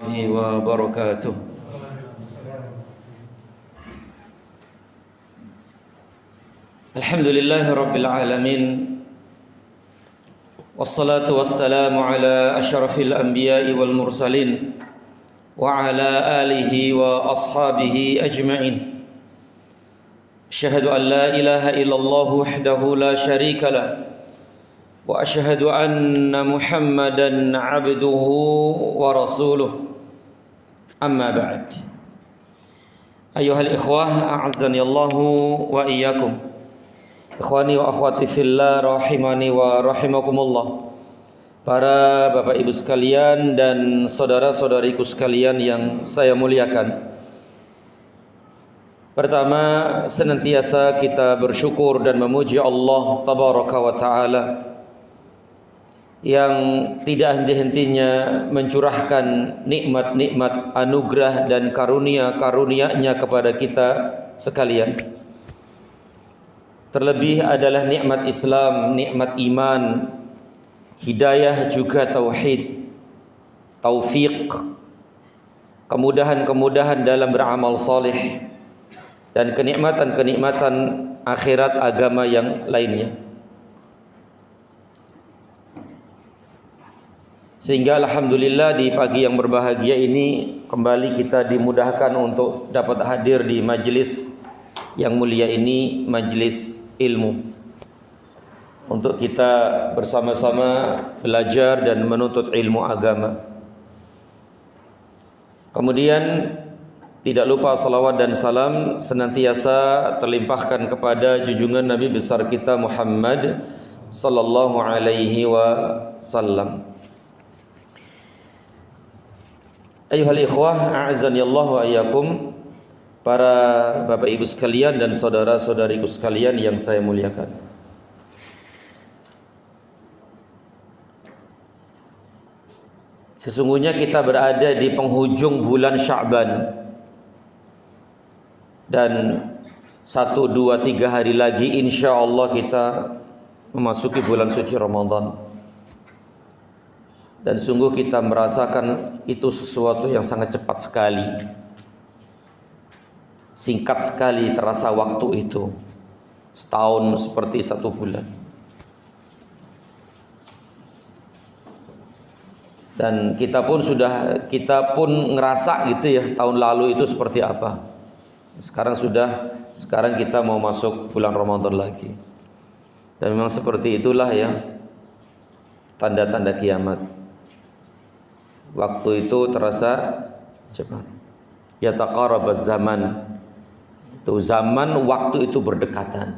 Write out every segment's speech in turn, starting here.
wabarakatuh. Alhamdulillahi rabbil alamin. Wassalatu wassalamu ala asyrafil anbiya'i wal mursalin wa ala alihi wa ashabihi ajma'in. Asyhadu an la ilaha illallah wahdahu la syarika lah wa asyhadu anna Muhammadan 'abduhu wa rasuluh. Amma ba'd. Ayyuhal ikhwah, a'azzani Allahu wa iyyakum. Ikhwani wa akhwati fillah rahimani wa rahimakumullah. Para bapak ibu sekalian dan saudara-saudariku sekalian yang saya muliakan. Pertama, senantiasa kita bersyukur dan memuji Allah tabaraka wa taala yang tidak henti-hentinya mencurahkan nikmat-nikmat anugerah dan karunia-karunia-Nya kepada kita sekalian. Terlebih adalah nikmat Islam, nikmat iman, hidayah juga tauhid, taufik, kemudahan-kemudahan dalam beramal saleh dan kenikmatan-kenikmatan akhirat agama yang lainnya. Sehingga alhamdulillah di pagi yang berbahagia ini kembali kita dimudahkan untuk dapat hadir di majelis yang mulia ini, majelis ilmu, untuk kita bersama-sama belajar dan menuntut ilmu agama. Kemudian tidak lupa salawat dan salam senantiasa terlimpahkan kepada junjungan Nabi besar kita Muhammad sallallahu alaihi wasallam. Ayyuhal ikhwah, a'azzani Allah wa iyyakum. Para bapak ibu sekalian dan saudara-saudariku sekalian yang saya muliakan. Sesungguhnya kita berada di penghujung bulan Sya'ban. Dan 1, 2, 3 hari lagi insya Allah kita memasuki bulan suci Ramadan. Dan sungguh kita merasakan itu sesuatu yang sangat cepat sekali. Singkat sekali terasa waktu itu. Setahun seperti 1 bulan. Dan kita pun ngerasa gitu ya, tahun lalu itu seperti apa. Sekarang kita mau masuk bulan Ramadan lagi. Dan memang seperti itulah ya tanda-tanda kiamat. Waktu itu terasa cepat. Yataqarabaz zaman. Itu zaman, waktu itu berdekatan.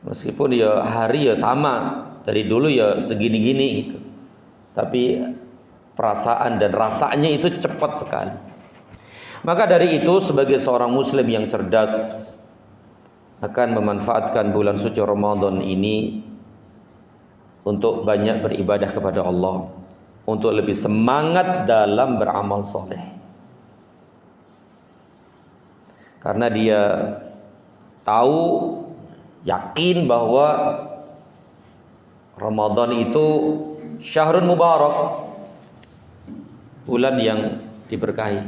Meskipun ya hari ya sama, dari dulu ya segini-gini gitu. Tapi perasaan dan rasanya itu cepat sekali. Maka dari itu sebagai seorang muslim yang cerdas akan memanfaatkan bulan suci Ramadan ini untuk banyak beribadah kepada Allah, untuk lebih semangat dalam beramal soleh. Karena dia tahu, yakin bahwa Ramadan itu syahrun mubarak, bulan yang diberkahi,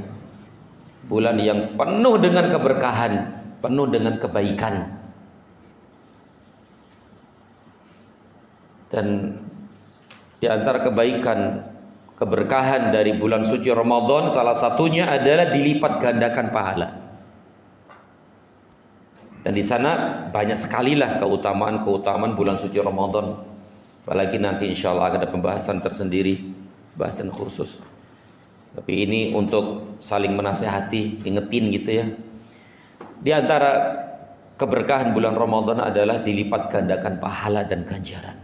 bulan yang penuh dengan keberkahan, penuh dengan kebaikan. Dan di antara kebaikan, keberkahan dari bulan suci Ramadan salah satunya adalah dilipat gandakan pahala. Dan di sana banyak sekali lah keutamaan bulan suci Ramadan. Apalagi nanti insya Allah ada pembahasan tersendiri, bahasan khusus. Tapi ini untuk saling menasehati, ingetin gitu ya. Di antara keberkahan bulan Ramadan adalah dilipat gandakan pahala dan ganjaran.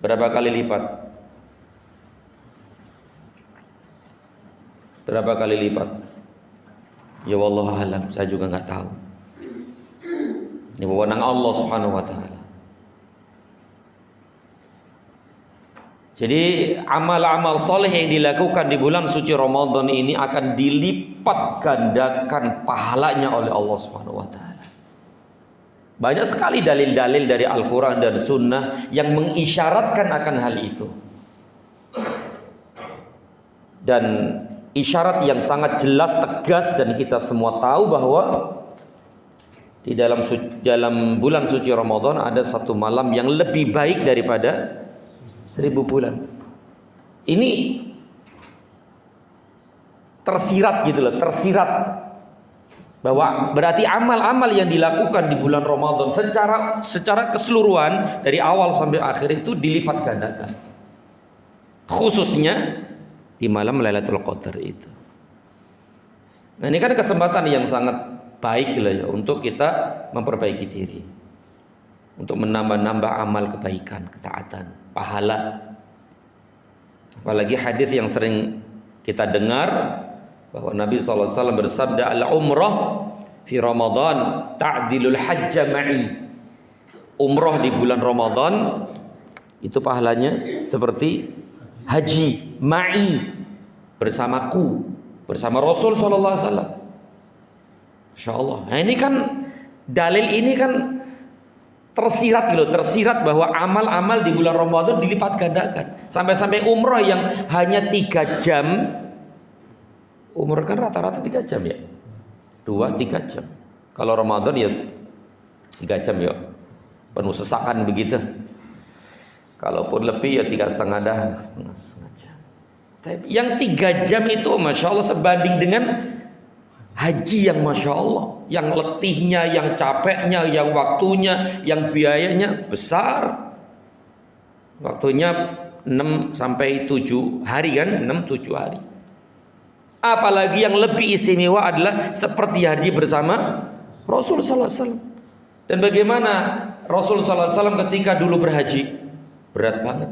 Berapa kali lipat? Berapa kali lipat? Ya wallahu alam, saya juga nggak tahu. Ini wewenang Allah Subhanahu wa taala. Jadi amal-amal soleh yang dilakukan di bulan suci Ramadan ini akan dilipat gandakan pahalanya oleh Allah Subhanahu wa taala. Banyak sekali dalil-dalil dari Al-Quran dan Sunnah yang mengisyaratkan akan hal itu. Dan isyarat yang sangat jelas, tegas, dan kita semua tahu bahwa di dalam bulan suci Ramadan ada satu malam yang lebih baik daripada 1000 bulan. Ini tersirat gitu loh, tersirat bahwa berarti amal-amal yang dilakukan di bulan Ramadan secara keseluruhan dari awal sampai akhir itu dilipat gandakan. Khususnya di malam Lailatul Qadar itu. Nah, ini kan kesempatan yang sangat baik lah ya untuk kita memperbaiki diri. Untuk menambah-nambah amal kebaikan, ketaatan, pahala. Apalagi hadis yang sering kita dengar bahwa Nabi SAW bersabda, al-umrah fi Ramadan ta'dilul hajja ma'i. Umrah di bulan Ramadan itu pahalanya seperti haji ma'i, bersamaku, bersama Rasul SAW. Masya Allah. Nah, ini kan dalil ini kan tersirat gitu, tersirat bahwa amal-amal di bulan Ramadan dilipat gandakan. Sampai-sampai umrah yang hanya 3 jam, umur kan rata-rata 3 jam ya, 2-3 jam. Kalau Ramadan ya 3 jam ya, penuh sesakan begitu. Kalaupun lebih ya 3,5 jam. Tapi yang 3 jam itu Masya Allah sebanding dengan haji yang Masya Allah, yang letihnya, yang capeknya, yang waktunya, yang biayanya besar. Waktunya 6-7 hari kan, 6-7 hari. Apalagi yang lebih istimewa adalah seperti haji bersama Rasul sallallahu alaihi wasallam. Dan bagaimana Rasul sallallahu alaihi wasallam ketika dulu berhaji? Berat banget.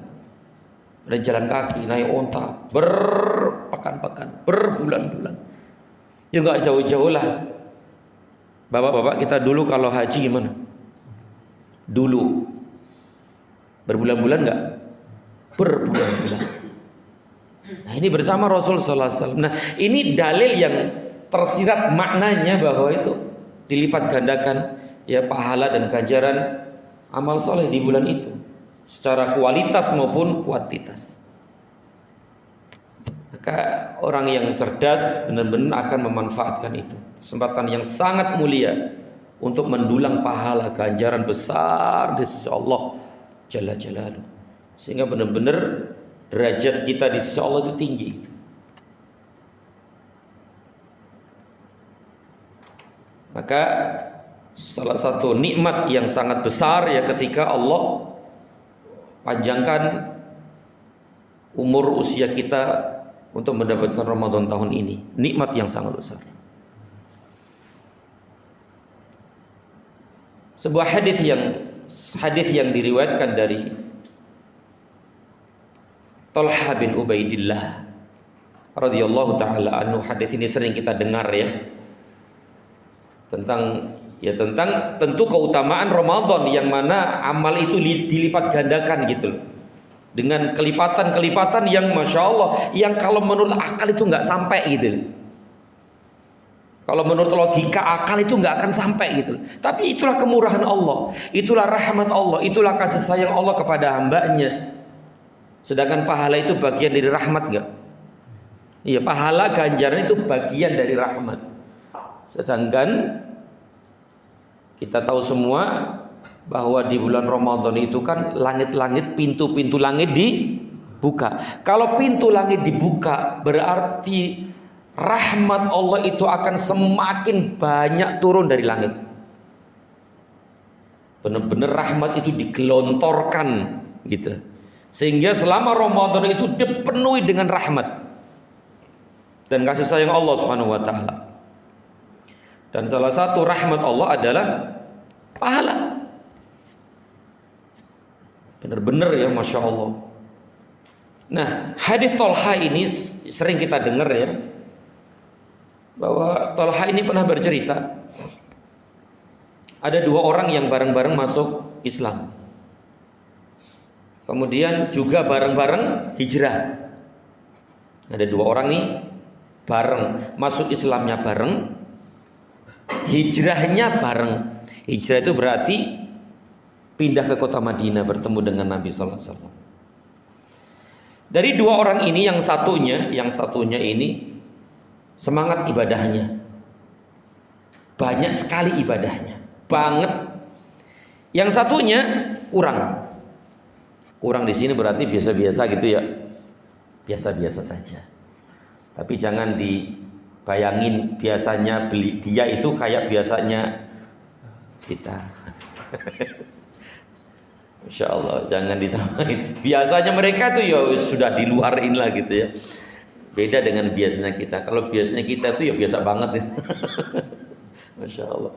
Dan jalan kaki, naik onta, berpekan-pekan, berbulan-bulan. Ya enggak jauh-jauh lah. Bapak-bapak kita dulu kalau haji gimana? Dulu berbulan-bulan enggak? Berbulan-bulan. Nah, ini bersama Rasul sallallahu alaihi wasallam. Nah, ini dalil yang tersirat maknanya bahwa itu dilipat gandakan ya pahala dan ganjaran amal soleh di bulan itu secara kualitas maupun kuantitas. Maka orang yang cerdas benar-benar akan memanfaatkan itu, kesempatan yang sangat mulia untuk mendulang pahala ganjaran besar di sisi Allah Jalla Jalaluhu, sehingga benar-benar derajat kita di sisi Allah itu tinggi. Maka salah satu nikmat yang sangat besar ya ketika Allah panjangkan umur usia kita untuk mendapatkan Ramadan tahun ini. Nikmat yang sangat besar. Sebuah hadis yang diriwayatkan dari Talha bin Ubaidillah radhiyallahu taala anhu. Hadis ini sering kita dengar ya. Tentang tentu keutamaan Ramadan yang mana amal itu dilipat gandakan gitu loh. Dengan kelipatan-kelipatan yang Masya Allah, yang kalau menurut akal itu nggak sampai gitu loh. Kalau menurut logika akal itu nggak akan sampai gitu loh. Tapi itulah kemurahan Allah, itulah rahmat Allah, itulah kasih sayang Allah kepada hambanya. Sedangkan pahala itu bagian dari rahmat enggak? Iya, pahala ganjaran itu bagian dari rahmat. Sedangkan kita tahu semua bahwa di bulan Ramadan itu kan langit-langit, pintu-pintu langit dibuka. Kalau pintu langit dibuka berarti rahmat Allah itu akan semakin banyak turun dari langit. Benar-benar rahmat itu digelontorkan gitu. Sehingga selama Ramadan itu dipenuhi dengan rahmat dan kasih sayang Allah Subhanahu wa taala. Dan salah satu rahmat Allah adalah pahala. Benar-benar ya Masya Allah. Nah, hadis Talha ini sering kita dengar ya, bahwa Talha ini pernah bercerita ada 2 orang yang bareng-bareng masuk Islam. Kemudian juga bareng-bareng hijrah. Ada 2 orang nih bareng, masuk Islamnya bareng, hijrahnya bareng. Hijrah itu berarti pindah ke kota Madinah bertemu dengan Nabi sallallahu alaihi wasallam. Dari dua orang ini yang satunya ini semangat ibadahnya. Banyak sekali ibadahnya, banget. Yang satunya kurang. Kurang di sini berarti biasa-biasa gitu ya. Biasa-biasa saja. Tapi jangan dibayangin biasanya dia itu kayak biasanya kita. Masya Allah, jangan disamain. Biasanya mereka tuh ya sudah di luar inilah gitu ya. Beda dengan biasanya kita. Kalau biasanya kita tuh ya biasa banget ya. Masya Allah.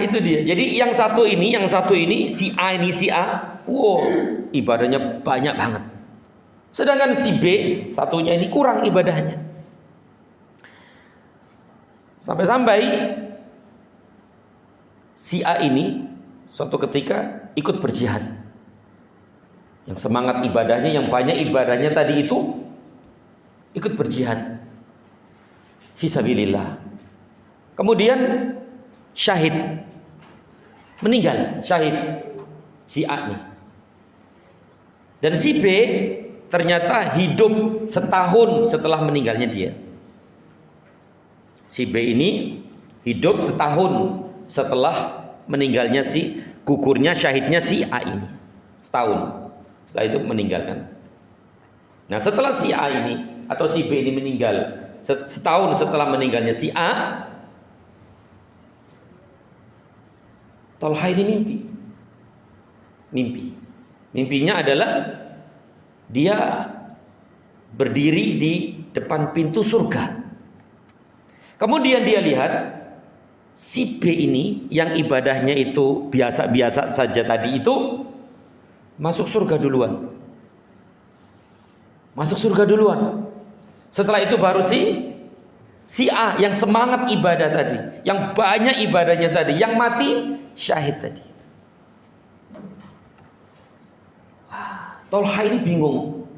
Itu dia. Jadi yang satu ini si A, wow, ibadahnya banyak banget. Sedangkan si B satunya ini kurang ibadahnya. Sampai-sampai si A ini suatu ketika ikut berjihad. Yang semangat ibadahnya, yang banyak ibadahnya tadi itu ikut berjihad fisabilillah. Kemudian syahid, meninggal syahid si A nih. Dan si B ternyata hidup setahun setelah meninggalnya dia. Si B ini hidup setahun setelah meninggalnya gugurnya syahidnya si A ini. Setahun setelah itu meninggalkan. Nah setelah si A ini atau si B ini meninggal, setahun setelah meninggalnya si A, Tolha ini mimpinya adalah dia berdiri di depan pintu surga. Kemudian dia lihat si B ini yang ibadahnya itu biasa-biasa saja tadi itu masuk surga duluan. Setelah itu baru si A yang semangat ibadah tadi, yang banyak ibadahnya tadi, yang mati syahid tadi. Tolha ini bingung,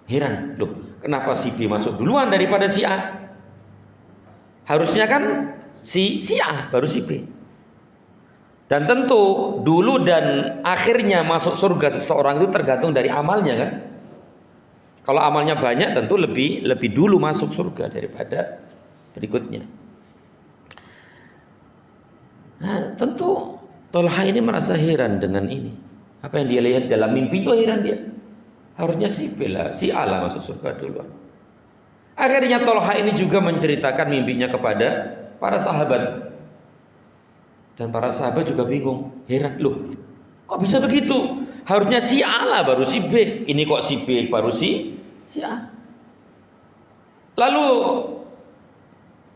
heran, loh, kenapa si B masuk duluan daripada si A? Harusnya kan si A baru si B. Dan tentu dulu dan akhirnya masuk surga seseorang itu tergantung dari amalnya kan. Kalau amalnya banyak tentu lebih dulu masuk surga daripada berikutnya. Nah, tentu Tolha ini merasa heran dengan ini. Apa yang dia lihat dalam mimpi itu heran dia. Harusnya si B lah, si A lah masuk surga duluan. Akhirnya Tolha ini juga menceritakan mimpinya kepada para sahabat. Dan para sahabat juga bingung, heran, loh, kok bisa begitu? Harusnya si A lah baru si B. Ini kok si B baru si A. Lalu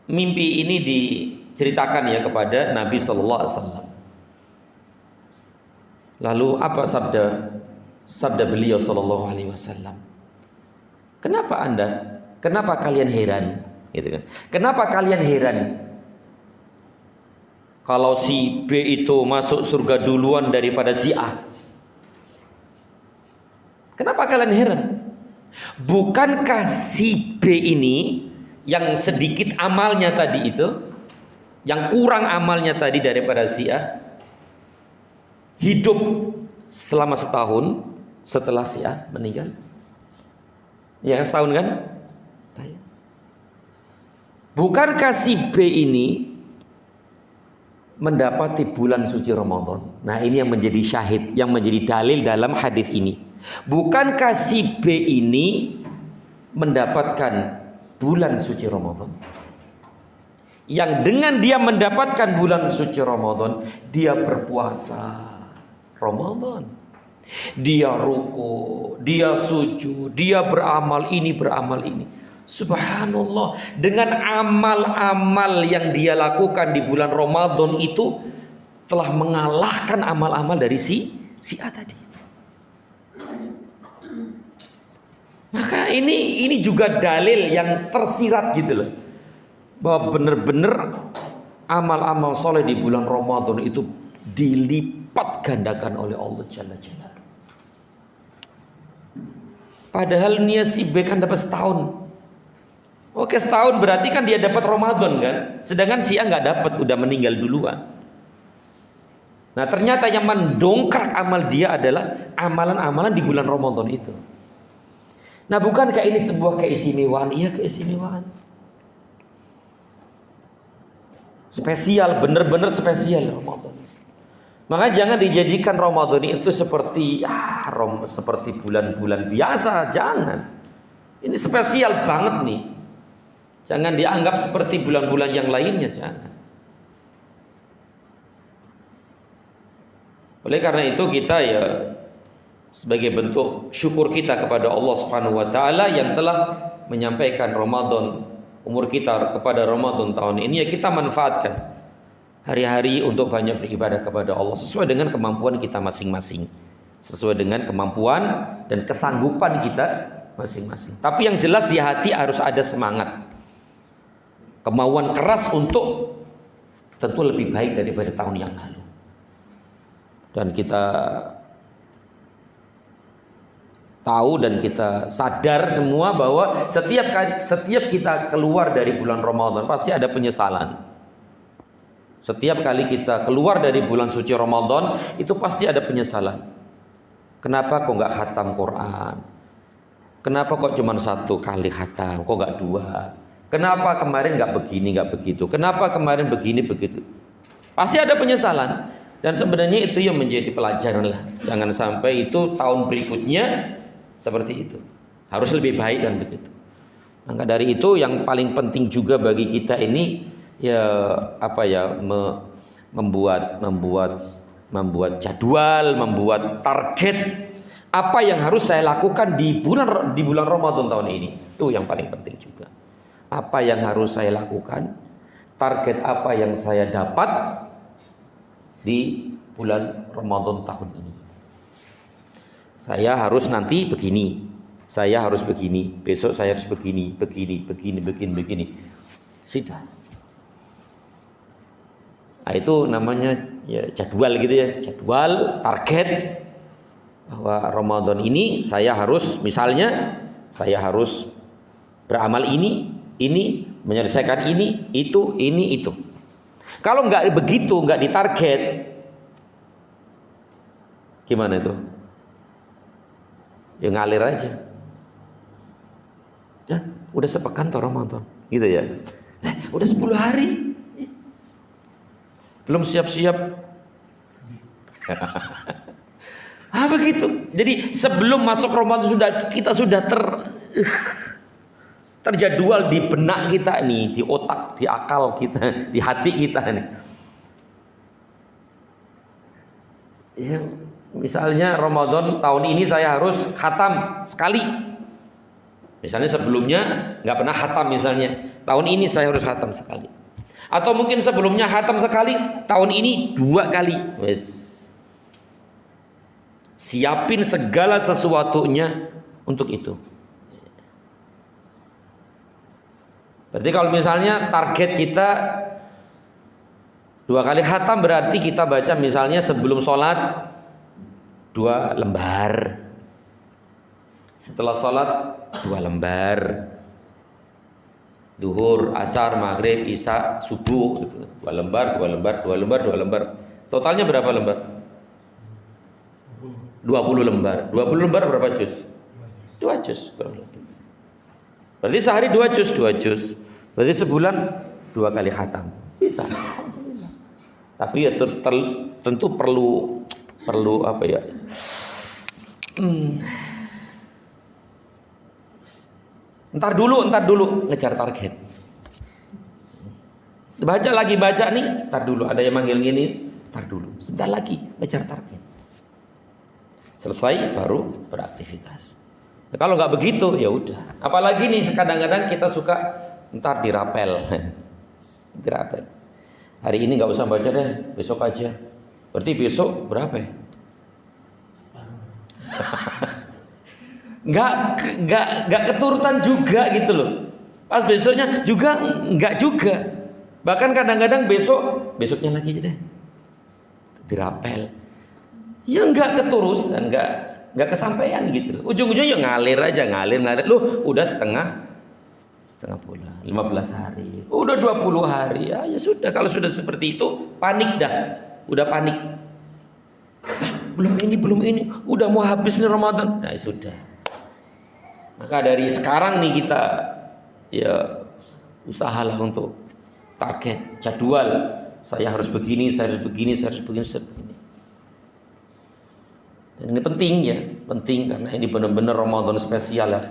mimpi ini diceritakan ya kepada Nabi sallallahu alaihi wasallam. Lalu apa sabda beliau sallallahu alaihi wasallam? Kenapa kalian heran? Gitu kan. Kenapa kalian heran? Kalau si B itu masuk surga duluan daripada si A. Kenapa kalian heran? Bukankah si B ini yang sedikit amalnya tadi itu, yang kurang amalnya tadi daripada si A, hidup selama setahun setelah si A meninggal? Ya setahun kan? Bukankah si B ini mendapati bulan suci Ramadan? Nah ini yang menjadi syahid, yang menjadi dalil dalam hadis ini. Bukankah si B ini mendapatkan bulan suci Ramadan? Yang dengan dia mendapatkan bulan suci Ramadan, dia berpuasa Ramadan, dia ruku, dia sujud, dia beramal ini, beramal ini. Subhanallah, dengan amal-amal yang dia lakukan di bulan Ramadan itu telah mengalahkan amal-amal dari si A tadi. Maka ini juga dalil yang tersirat gitu loh, bahwa benar-benar amal-amal soleh di bulan Ramadan itu dilipat gandakan oleh Allah Jalla Jalla. Padahal niat si B kan dapat setahun. Oke, setahun berarti kan dia dapat Ramadan kan, sedangkan si A nggak dapat, udah meninggal duluan. Nah ternyata yang mendongkrak amal dia adalah amalan-amalan di bulan Ramadan itu. Nah bukankah ini sebuah keistimewaan? Iya keistimewaan. Spesial, benar-benar spesial Ramadan. Maka jangan dijadikan Ramadan itu seperti seperti bulan-bulan biasa, jangan. Ini spesial banget nih. Jangan dianggap seperti bulan-bulan yang lainnya, jangan. Oleh karena itu kita ya sebagai bentuk syukur kita kepada Allah Subhanahu wa taala yang telah menyampaikan Ramadan umur kita kepada Ramadan tahun ini, ya kita manfaatkan hari-hari untuk banyak beribadah kepada Allah sesuai dengan kemampuan kita masing-masing, sesuai dengan kemampuan dan kesanggupan kita masing-masing. Tapi yang jelas di hati harus ada semangat, kemauan keras untuk tentu lebih baik daripada tahun yang lalu. Dan kita tahu dan kita sadar semua bahwa setiap kita keluar dari bulan Ramadan pasti ada penyesalan. Setiap kali kita keluar dari bulan suci Ramadan itu pasti ada penyesalan. Kenapa kok nggak khatam Quran? Kenapa kok cuma 1 kali khatam? Kok nggak 2? Kenapa kemarin nggak begini nggak begitu? Kenapa kemarin begini begitu? Pasti ada penyesalan. Dan sebenarnya itu yang menjadi pelajaran lah. Jangan sampai itu tahun berikutnya seperti itu. Harus lebih baik dan begitu. Maka dari itu yang paling penting juga bagi kita ini membuat jadwal, membuat target apa yang harus saya lakukan di bulan Ramadan tahun ini. Itu yang paling penting juga. Apa yang harus saya lakukan? Target apa yang saya dapat di bulan Ramadan tahun ini. Saya harus nanti begini, saya harus begini, besok saya harus begini. Sudah. Nah, itu namanya ya jadwal gitu ya, jadwal, target bahwa Ramadan ini saya harus, misalnya saya harus beramal ini, menyelesaikan ini, itu. Kalau nggak begitu, nggak ditarget, gimana itu? Ya ngalir aja. Ya, udah sepekan toh Ramadan, gitu ya. Udah 10 hari, belum siap-siap. Begitu. Jadi sebelum masuk Ramadan kita sudah terjadwal di benak kita nih, di otak, di akal kita, di hati kita nih. Ya, misalnya Ramadan tahun ini saya harus khatam sekali. Misalnya sebelumnya nggak pernah khatam misalnya. Tahun ini saya harus khatam sekali. Atau mungkin sebelumnya khatam sekali, tahun ini 2 kali. Wes. Siapin segala sesuatunya untuk itu. Berarti kalau misalnya target kita 2 kali khatam, berarti kita baca misalnya sebelum sholat 2 lembar, setelah sholat 2 lembar, duhur, asar, maghrib, isya, subuh gitu. 2 lembar. Totalnya berapa lembar? 20 lembar. 20 lembar berapa juz? 2 juz. Berarti sehari 2 juz. Berarti sebulan 2 kali khatam. Bisa. Tapi ya tentu perlu apa ya? Ntar dulu ngejar target. Baca nih, ntar dulu ada yang manggil gini, ntar dulu. Sebentar lagi ngejar target. Selesai baru beraktivitas. Nah, kalau nggak begitu ya udah. Apalagi nih kadang-kadang kita suka ntar dirapel. Hari ini nggak usah baca deh, besok aja. Berarti besok berapa ya? Nggak keturutan juga gitu loh. Pas besoknya juga nggak juga. Bahkan kadang-kadang besoknya lagi aja deh. Dirapel. Ya nggak keterusan, nggak kesampaian gitu loh. Ujung-ujungnya ngalir aja. Loh udah setengah bulan, 15 hari, udah 20 hari, ya sudah. Kalau sudah seperti itu panik dah, udah panik. belum ini, udah mau habis nih Ramadan. Nah, sudah. Maka dari sekarang nih kita ya usahalah untuk target jadwal. Saya harus begini, saya harus begini, saya harus begini, saya harus begini. Dan ini penting ya, penting karena ini benar-benar Ramadan spesial ya.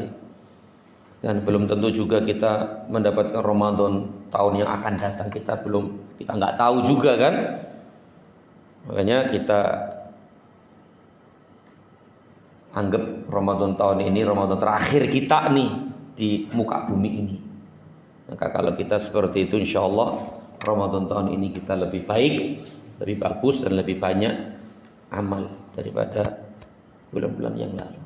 Dan belum tentu juga kita mendapatkan Ramadan tahun yang akan datang. Kita nggak tahu juga kan. Makanya kita anggap Ramadan tahun ini Ramadan terakhir kita nih di muka bumi ini. Maka kalau kita seperti itu, insya Allah Ramadan tahun ini kita lebih baik, lebih bagus dan lebih banyak amal daripada bulan-bulan yang lalu.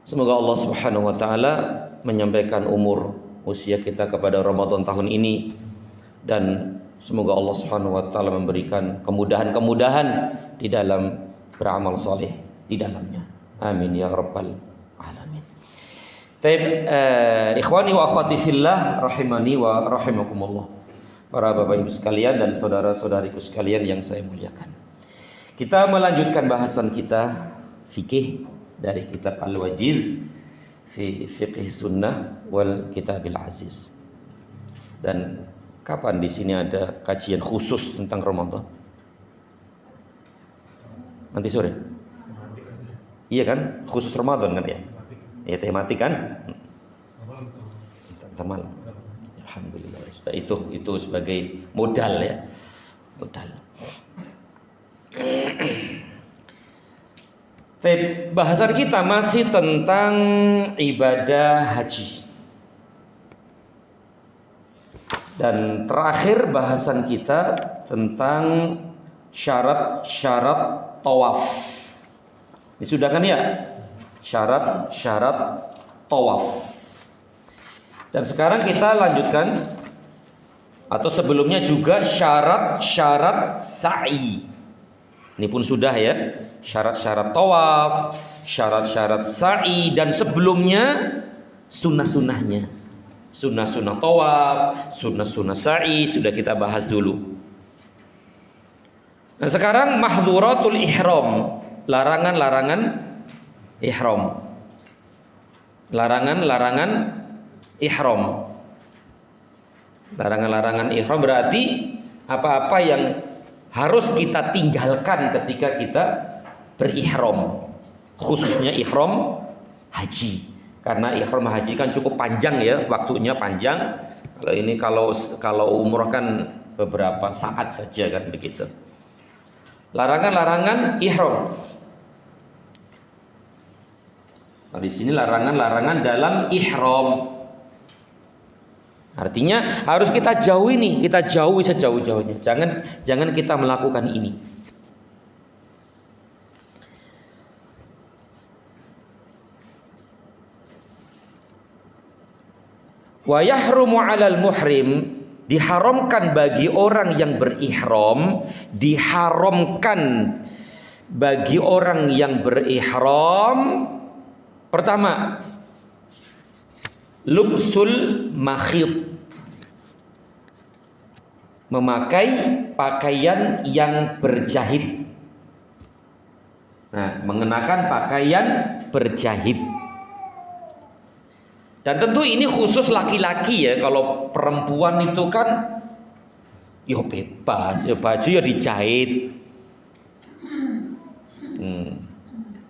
Semoga Allah Subhanahu wa taala menyampaikan umur usia kita kepada Ramadan tahun ini, dan semoga Allah Subhanahu wa taala memberikan kemudahan-kemudahan di dalam beramal soleh di dalamnya. Amin ya rabbal alamin. Taib, ikhwani wa akhwati fillah rahimani wa rahimakumullah. Para bapak ibu sekalian dan saudara-saudariku sekalian yang saya muliakan. Kita melanjutkan bahasan kita fikih dari kitab Al-Wajiz fi Fiqh Sunnah wal Kitabil Aziz. Dan kapan di sini ada kajian khusus tentang Ramadan? Nanti sore. Iya kan? Khusus Ramadan kan ya? Ya tematik kan? Teman. Alhamdulillah. Sudah itu sebagai modal ya. Modal. Bahasan kita masih tentang ibadah haji. Dan terakhir bahasan kita tentang syarat-syarat tawaf. Ini sudah kan ya? Syarat-syarat tawaf. Dan sekarang kita lanjutkan, atau sebelumnya juga syarat-syarat sa'i. Ini pun sudah ya, syarat-syarat tawaf, syarat-syarat sa'i, dan sebelumnya sunnah-sunnahnya. Sunnah-sunnah tawaf, sunnah-sunnah sa'i sudah kita bahas dulu. Nah sekarang mahdhuratul ihram, larangan-larangan ihram. Larangan-larangan ihram. Larangan-larangan ihram berarti apa-apa yang harus kita tinggalkan ketika kita berihram, khususnya ihram haji. Karena ihram haji kan cukup panjang ya, waktunya panjang. Kalau ini kalau umrah kan beberapa saat saja kan begitu. Larangan-larangan ihram. Nah, di sini larangan-larangan dalam ihram. Artinya harus kita jauhi nih, kita jauhi sejauh-jauhnya. Jangan kita melakukan ini. Wa yahrumu 'alal muhrim, diharamkan bagi orang yang berihram, diharamkan bagi orang yang berihram. Pertama, lubsul makhit, memakai pakaian yang berjahit. Nah, mengenakan pakaian berjahit. Dan tentu ini khusus laki-laki ya. Kalau perempuan itu kan yo bebas, ya baju ya dijahit.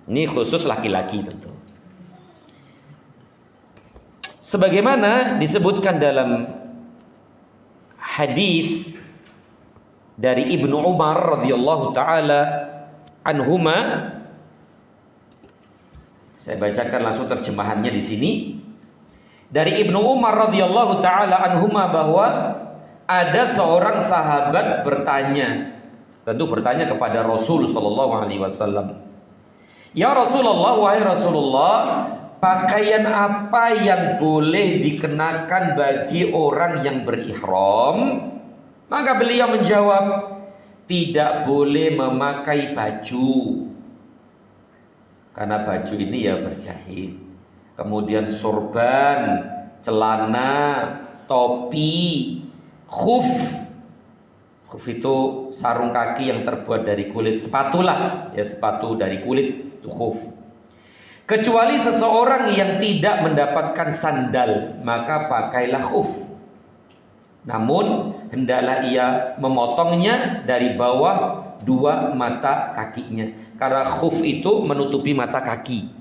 Ini khusus laki-laki tentu. Sebagaimana disebutkan dalam hadis dari Ibnu Umar radhiyallahu taala anhuma, saya bacakan langsung terjemahannya di sini. Dari Ibnu Umar radhiyallahu taala anhuma bahwa ada seorang sahabat bertanya, tentu bertanya kepada Rasul sallallahu alaihi wasallam. Ya Rasulullah, wahai Rasulullah, pakaian apa yang boleh dikenakan bagi orang yang berihram? Maka beliau menjawab, tidak boleh memakai baju, karena baju ini ya berjahit. Kemudian sorban, celana, topi, khuf. Khuf itu sarung kaki yang terbuat dari kulit, sepatulah ya, sepatu dari kulit itu khuf. Kecuali seseorang yang tidak mendapatkan sandal, maka pakailah khuf. Namun hendaklah ia memotongnya dari bawah 2 mata kakinya, karena khuf itu menutupi mata kaki.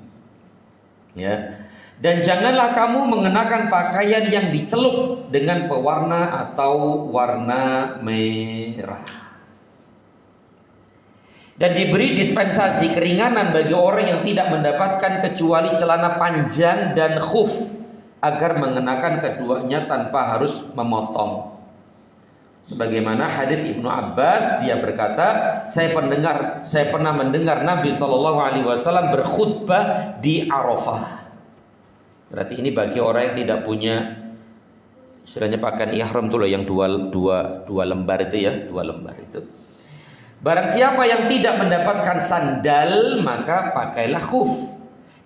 Ya. Dan janganlah kamu mengenakan pakaian yang dicelup dengan pewarna atau warna merah. Dan diberi dispensasi keringanan bagi orang yang tidak mendapatkan kecuali celana panjang dan khuf, agar mengenakan keduanya tanpa harus memotong. Sebagaimana hadis Ibnu Abbas, dia berkata, saya pernah mendengar Nabi SAW berkhutbah di Arafah. Berarti ini bagi orang yang tidak punya, istilahnya pakaian ihram itu loh, yang dua lembar itu ya, 2 lembar itu. Barang siapa yang tidak mendapatkan sandal, maka pakailah khuf.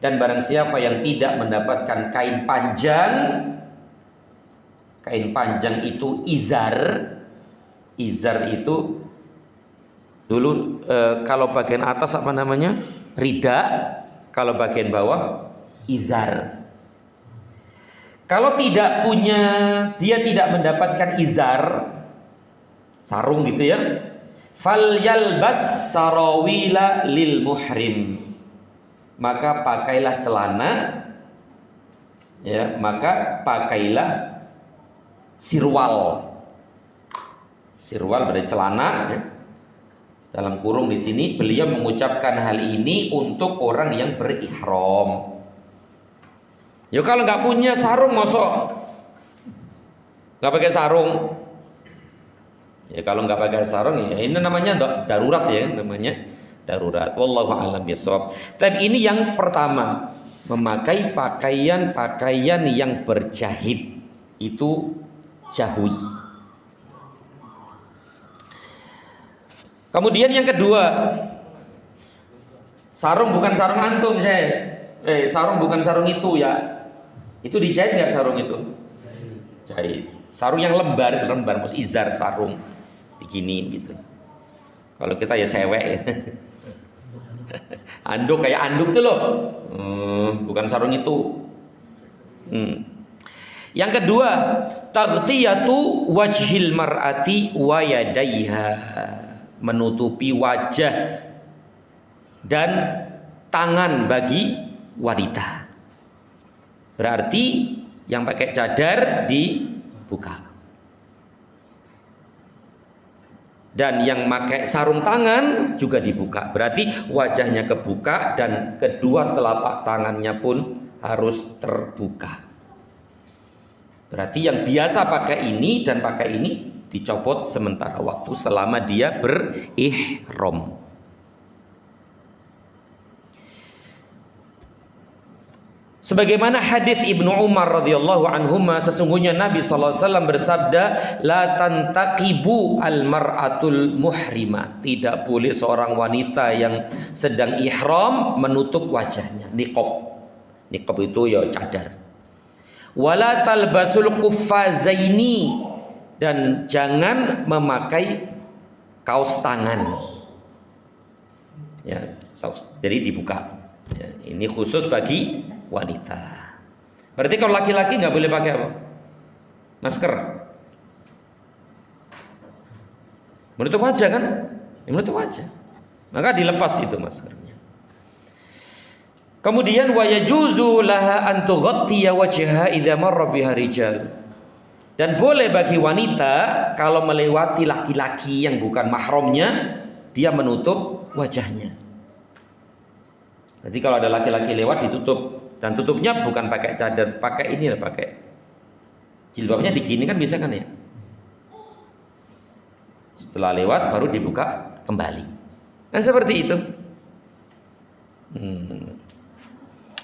Dan barang siapa yang tidak mendapatkan kain panjang itu izar. Izar itu dulu kalau bagian atas apa namanya? Rida. Kalau bagian bawah izar. Kalau tidak punya, dia tidak mendapatkan izar, sarung gitu ya, fal yalbas sarawila lil muhrim, maka pakailah celana, ya, maka pakailah sirwal. Sirwal berarti celana, ya. Dalam kurung di sini beliau mengucapkan hal ini untuk orang yang berihram. Ya kalau nggak punya sarung, mosok nggak pakai sarung. Ya kalau nggak pakai sarung, ya ini namanya darurat ya, namanya darurat. Wallahu a'lam bishawab. Tapi ini yang pertama, memakai pakaian yang berjahit, itu jahwi. Kemudian yang kedua, sarung bukan sarung antum, sarung bukan sarung itu ya. Itu dijahit nggak sarung itu? Jahit. Sarung yang lembar, maksud izar, sarung diginiin gitu. Kalau kita ya sewek ya. Anduk kayak anduk tuh loh. Bukan sarung itu. Yang kedua, taghtiyatu wajhil mar'ati wa yadaiha, menutupi wajah dan tangan bagi wanita. Berarti yang pakai cadar dibuka, dan yang pakai sarung tangan juga dibuka. Berarti wajahnya kebuka dan kedua telapak tangannya pun harus terbuka. Berarti yang biasa pakai ini dan pakai ini dicopot sementara waktu selama dia berihram. Sebagaimana hadis Ibnu Umar radhiyallahu anhuma, sesungguhnya Nabi SAW bersabda, la tantaqibu al-mar'atul muhrima, tidak boleh seorang wanita yang sedang ihram menutup wajahnya, niqab. Niqab itu ya cadar. Wala talbasul quffazaini, dan jangan memakai kaos tangan. Ya, jadi dibuka. Ya, ini khusus bagi wanita. Berarti kalau laki-laki nggak boleh pakai apa? Masker. Menutup wajah kan? Ya, menutup wajah. Maka dilepas itu maskernya. Kemudian wa yajuzu laha an tughtiya wajhaha idza marra biha rijal. Dan boleh bagi wanita kalau melewati laki-laki yang bukan mahramnya, dia menutup wajahnya. Jadi kalau ada laki-laki lewat ditutup, dan tutupnya bukan pakai cadar, pakai ini lah, pakai jilbabnya digini kan bisa kan ya. Setelah lewat baru dibuka kembali. Nah seperti itu.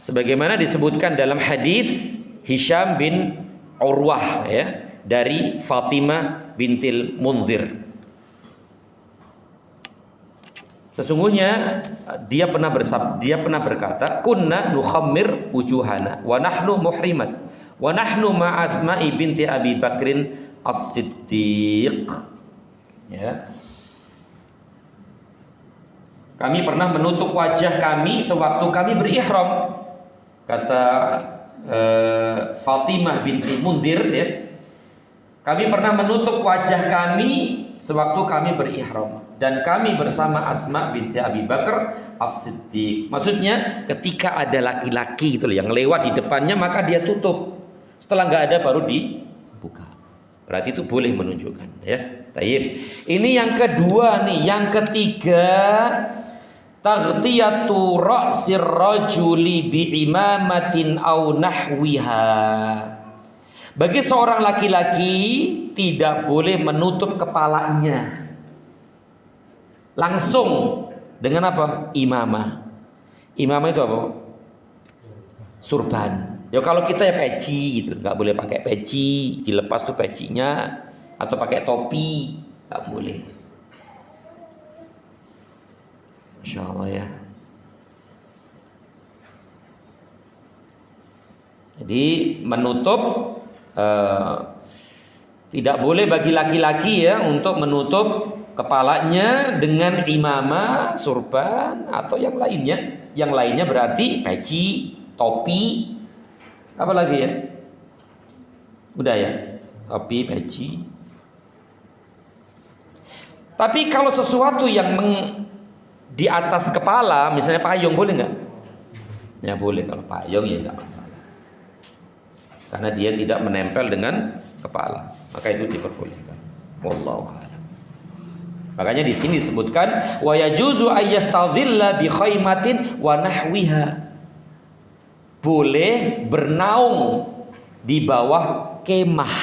Sebagaimana disebutkan dalam hadis Hisham bin Urwah ya, dari Fatimah bintil Munzir. Sesungguhnya dia pernah berkata, kunna nukhammir wujuhana wa nahnu muhrimat wa nahnu ma Asma'i binti Abi Bakrin As-Siddiq. Ya. Kami pernah menutup wajah kami sewaktu kami berihram. Kata Fatimah binti Mundir, ya. Kami pernah menutup wajah kami sewaktu kami berihram, dan kami bersama Asma binti Abi Bakar As-Siddiq. Maksudnya ketika ada laki-laki gitu loh yang lewat di depannya, maka dia tutup. Setelah nggak ada baru dibuka. Berarti itu boleh menunjukkan, ya. Tayyib. Ini yang kedua nih. Yang ketiga, taghtiyatu ra'sir rajuli bi'imamatin aw nahwiha. Bagi seorang laki-laki tidak boleh menutup kepalanya langsung dengan apa? Imamah. Imamah itu apa? Surban. Ya kalau kita ya peci gitu, nggak boleh pakai peci, dilepas tuh pecinya, atau pakai topi, nggak boleh. Masya Allah ya. Jadi menutup tidak boleh bagi laki-laki ya untuk menutup kepalanya dengan imamah, surban atau yang lainnya. Yang lainnya berarti peci, topi, apa lagi ya? Udah ya, topi, peci. Tapi kalau sesuatu yang di atas kepala, misalnya payung, boleh nggak? Ya boleh, kalau payung ya nggak masalah. Karena dia tidak menempel dengan kepala, maka itu diperbolehkan. Wallahu a'lam. Makanya di sini disebutkan wa yajuzu ayyastadhilla bi khaymatin wa nahwiha. Boleh bernaung di bawah kemah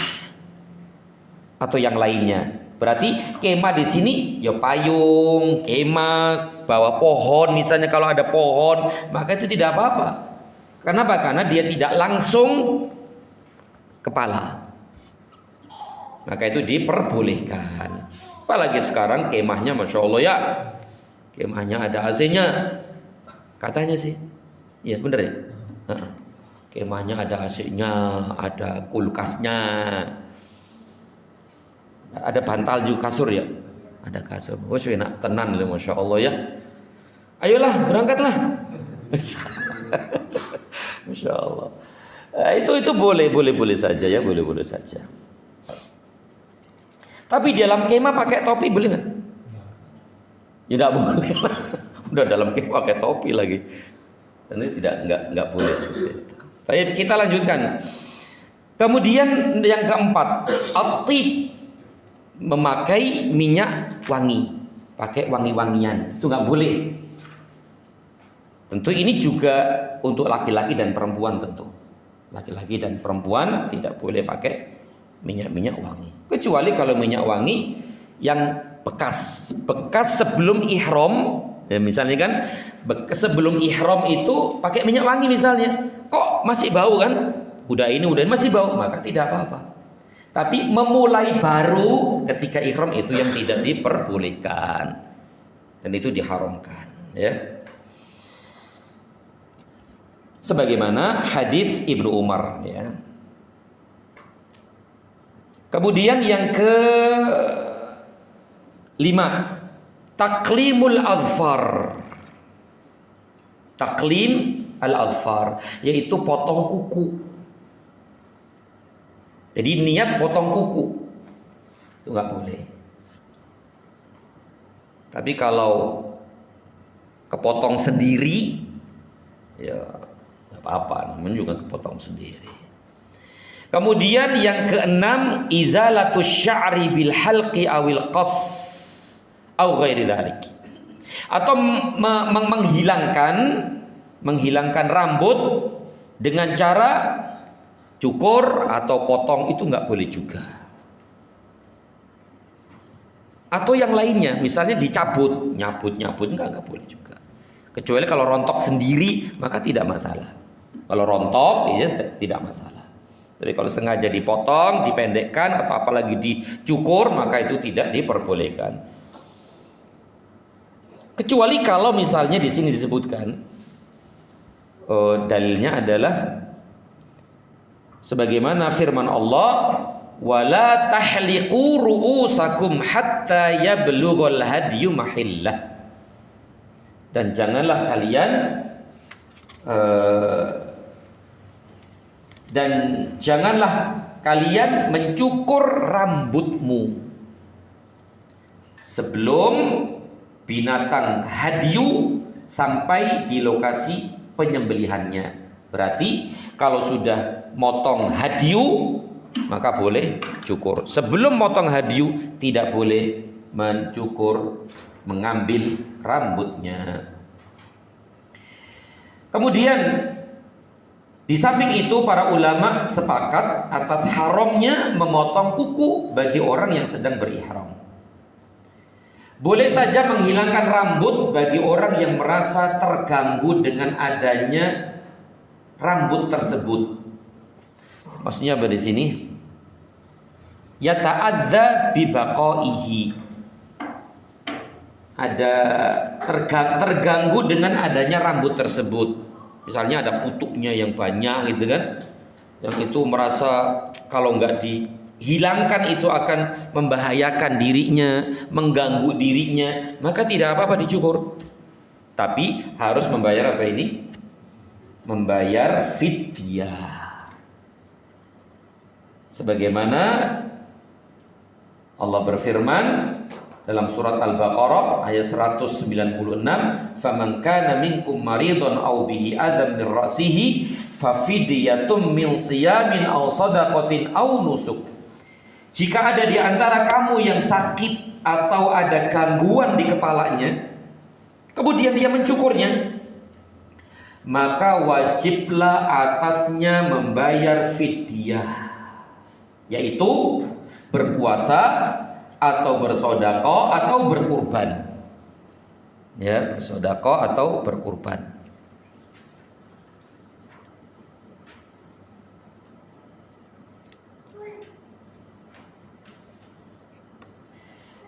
atau yang lainnya. Berarti kemah di sini ya payung, kemah, bawah pohon misalnya, kalau ada pohon, maka itu tidak apa-apa. Kenapa? Karena dia tidak langsung kepala. Maka itu diperbolehkan. Apalagi sekarang kemahnya Masya Allah ya, kemahnya ada AC-nya katanya sih. Iya bener ya. Kemahnya ada AC-nya, ada kulkasnya, ada bantal juga, kasur ya, ada kasur. Oh enak tenan loh Masya Allah ya. Ayolah berangkatlah. Masya Allah. Itu boleh saja ya, boleh saja. Tapi di dalam kemah pakai topi boleh nggak? Ya tidak boleh. Udah dalam kemah pakai topi lagi. Nanti nggak boleh seperti itu. Baik, kita lanjutkan. Kemudian yang keempat, at-tib, memakai minyak wangi, pakai wangi-wangian, itu nggak boleh. Tentu ini juga untuk laki-laki dan perempuan tentu. Laki-laki dan perempuan tidak boleh pakai minyak wangi. Kecuali kalau minyak wangi yang bekas sebelum ihram. Ya, misalnya kan sebelum ihram itu pakai minyak wangi misalnya. Kok masih bau kan? Udah ini masih bau, maka tidak apa-apa. Tapi memulai baru ketika ihram itu yang tidak diperbolehkan. Dan itu diharamkan, ya. Sebagaimana hadis Ibnu Umar, ya. Kemudian yang ke-5, taklimul adfar. Taklim al-adfar, yaitu potong kuku. Jadi niat potong kuku itu nggak boleh. Tapi kalau kepotong sendiri, ya nggak apa-apa, namanya juga kepotong sendiri. Kemudian yang ke-6, izalatus sya'ri bil halqi awil qas aw ghairi dzalik. Atau menghilangkan rambut dengan cara cukur atau potong, itu nggak boleh juga. Atau yang lainnya, misalnya dicabut, nyabut nggak boleh juga. Kecuali kalau rontok sendiri maka tidak masalah. Kalau rontok ya tidak masalah. Tapi kalau sengaja dipotong, dipendekkan atau apalagi dicukur, maka itu tidak diperbolehkan. Kecuali kalau misalnya di sini disebutkan dalilnya adalah sebagaimana firman Allah, wala tahliqu ru'usakum hatta yablughal hadyu mahillah. Dan janganlah kalian mencukur rambutmu sebelum binatang hadyu sampai di lokasi penyembelihannya. Berarti kalau sudah motong hadyu maka boleh cukur. Sebelum motong hadyu tidak boleh mencukur, mengambil rambutnya. Kemudian di samping itu para ulama sepakat atas haramnya memotong kuku bagi orang yang sedang berihram. Boleh saja menghilangkan rambut bagi orang yang merasa terganggu dengan adanya rambut tersebut. Maksudnya apa di sini? Yata'adza bi baqaihi. Ada terganggu dengan adanya rambut tersebut. Misalnya ada kutunya yang banyak gitu kan. Yang itu merasa kalau enggak dihilangkan itu akan membahayakan dirinya, mengganggu dirinya, maka tidak apa-apa dicukur. Tapi harus membayar apa ini? Membayar fidyah. Sebagaimana Allah berfirman dalam surat Al-Baqarah ayat 196, "Faman kana minkum maridun aw bihi adam min ra'sihi fa fidyatun min siyamin aw shadaqatin aw nusuk." Jika ada di antara kamu yang sakit atau ada gangguan di kepalanya, kemudian dia mencukurnya, maka wajiblah atasnya membayar fidyah, yaitu berpuasa atau bersedekah atau berkurban. Ya, bersedekah atau berkurban.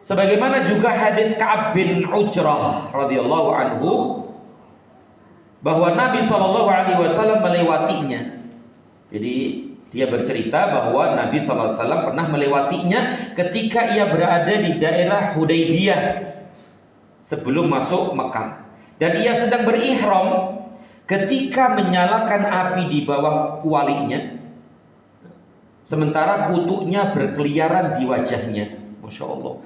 Sebagaimana juga hadis Ka'ab bin Ujrah radhiyallahu anhu bahwa Nabi SAW melewatinya. Jadi dia bercerita bahwa Nabi SAW pernah melewatinya ketika ia berada di daerah Hudaybiyah sebelum masuk Mekah. Dan ia sedang berihram ketika menyalakan api di bawah kualinya, sementara kutunya berkeliaran di wajahnya. Masya Allah.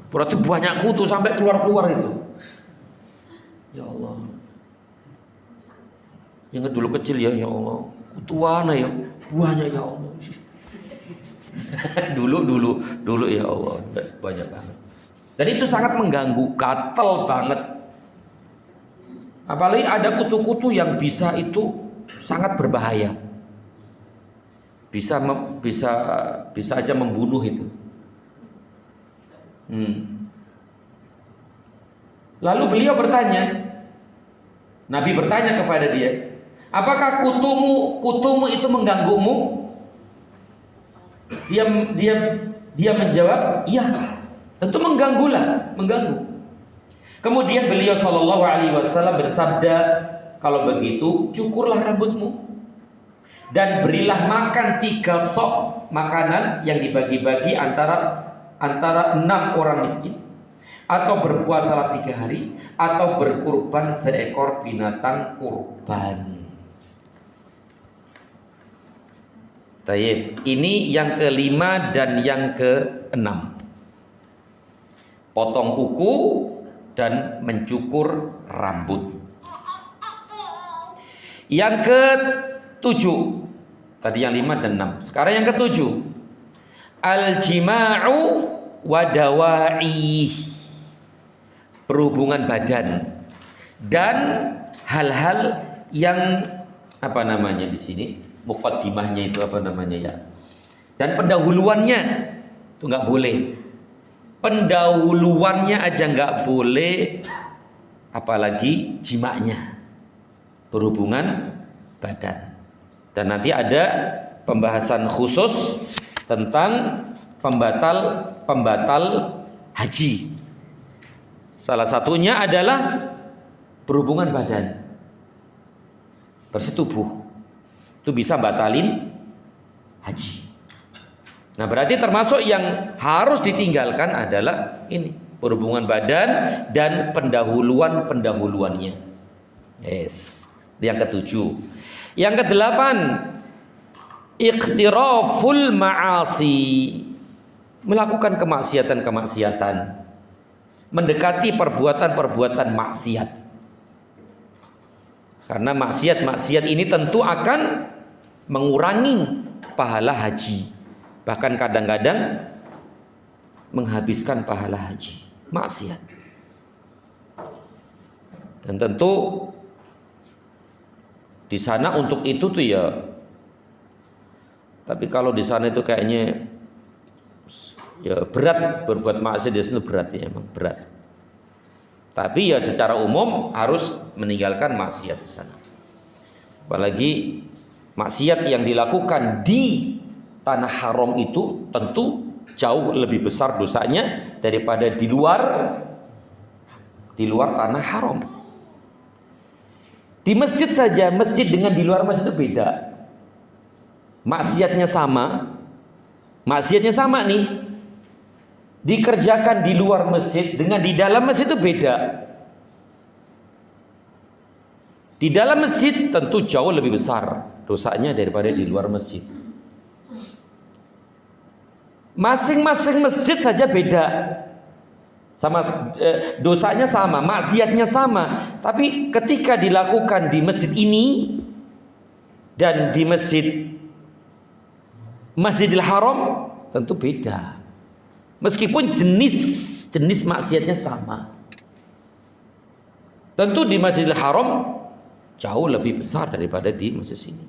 Berarti banyak kutu sampai keluar-keluar itu. Ya Allah. Yang dulu kecil ya Allah. Kutuana ya, banyak ya Allah. dulu ya Allah, banyak banget. Dan itu sangat mengganggu, gatel banget. Apalagi ada kutu-kutu yang bisa itu sangat berbahaya. Bisa aja membunuh itu. Lalu beliau bertanya, Nabi bertanya kepada dia, apakah kutumu itu mengganggumu? Dia menjawab, iya, tentu mengganggu. Kemudian beliau SAW bersabda, kalau begitu cukurlah rambutmu dan berilah makan 3 sok makanan yang dibagi-bagi antara 6 orang miskin, atau berpuasalah 3 hari, atau berkurban seekor binatang kurban. Tayyib. Ini yang ke-5 dan yang ke-6. Potong kuku dan mencukur rambut. Yang ke-7. Tadi yang 5 dan 6. Sekarang yang ke-7. Al-jima'u wadawa'i. Perhubungan badan dan hal-hal yang apa namanya di sini? Muqaddimahnya itu apa namanya ya? Dan pendahuluannya itu nggak boleh. Pendahuluannya aja nggak boleh, apalagi jimaknya, berhubungan badan. Dan nanti ada pembahasan khusus tentang pembatal haji. Salah satunya adalah berhubungan badan, bersetubuh. Itu bisa batalin haji. Nah, berarti termasuk yang harus ditinggalkan adalah ini, berhubungan badan dan pendahuluannya. Yes. Yang ketujuh. Yang kedelapan, iqtiraful ma'asi. Melakukan kemaksiatan-kemaksiatan. Mendekati perbuatan-perbuatan maksiat. Karena maksiat-maksiat ini tentu akan mengurangi pahala haji. Bahkan kadang-kadang menghabiskan pahala haji, maksiat. Dan tentu di sana untuk itu tuh ya. Tapi kalau di sana itu kayaknya ya berat berbuat maksiat di sana, berat ya, emang berat. Tapi ya secara umum harus meninggalkan maksiat di sana. Apalagi maksiat yang dilakukan di tanah haram itu tentu jauh lebih besar dosanya daripada di luar tanah haram. Di masjid saja, masjid dengan di luar masjid itu beda. Maksiatnya sama nih. Dikerjakan di luar masjid dengan di dalam masjid itu beda. Di dalam masjid tentu jauh lebih besar dosanya daripada di luar masjid. Masing-masing masjid saja beda. Sama dosanya sama, maksiatnya sama. Tapi ketika dilakukan di masjid ini dan di Masjidil Haram tentu beda. Meskipun jenis maksiatnya sama. Tentu di Masjidil Haram jauh lebih besar daripada di masjid sini.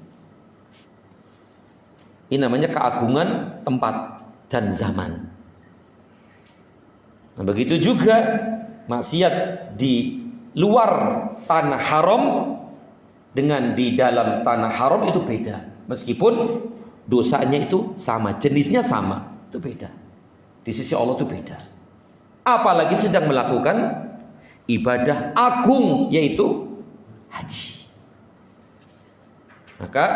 Ini namanya keagungan tempat dan zaman. Nah, begitu juga maksiat di luar tanah haram dengan di dalam tanah haram itu beda. Meskipun dosanya itu sama, jenisnya sama, itu beda. Di sisi Allah itu beda. Apalagi sedang melakukan ibadah agung yaitu haji. Maka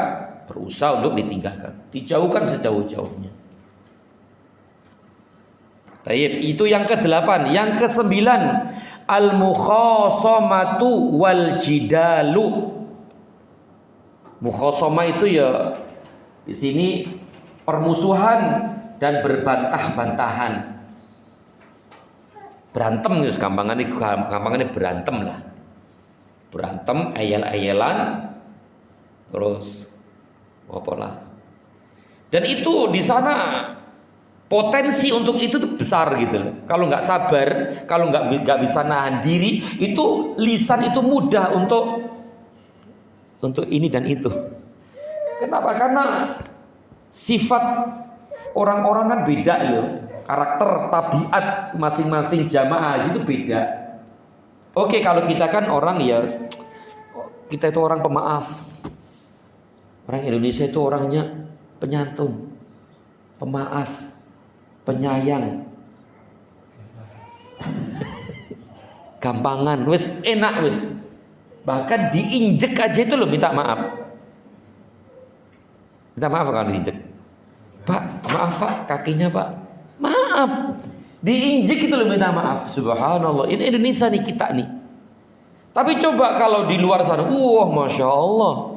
berusaha untuk ditinggalkan, dijauhkan sejauh-jauhnya. Taib, itu yang ke-8. Yang ke-9, al-mukhasamatu wal jidalu. Mukhasama itu ya di sini permusuhan dan berbantah-bantahan. Berantem guys, gampangannya berantem lah. Berantem, ayel-ayelan, terus apalah. Dan itu di sana potensi untuk itu tuh besar gitu loh. Kalau nggak sabar, kalau nggak bisa nahan diri, itu lisan itu mudah untuk ini dan itu. Kenapa? Karena sifat orang-orang kan beda ya. Karakter, tabiat masing-masing jamaah haji itu beda. Oke, kalau kita kan orang ya, kita itu orang pemaaf. Orang Indonesia itu orangnya penyantun, pemaaf, penyayang, gampangan, wis enak wis. Bahkan diinjek aja itu loh minta maaf. Minta maaf kalau diinjek. Pak, maaf Pak, kakinya Pak. Maaf. Diinjek itu loh minta maaf. Subhanallah. Itu Indonesia nih kita nih. Tapi coba kalau di luar sana, wah masya Allah.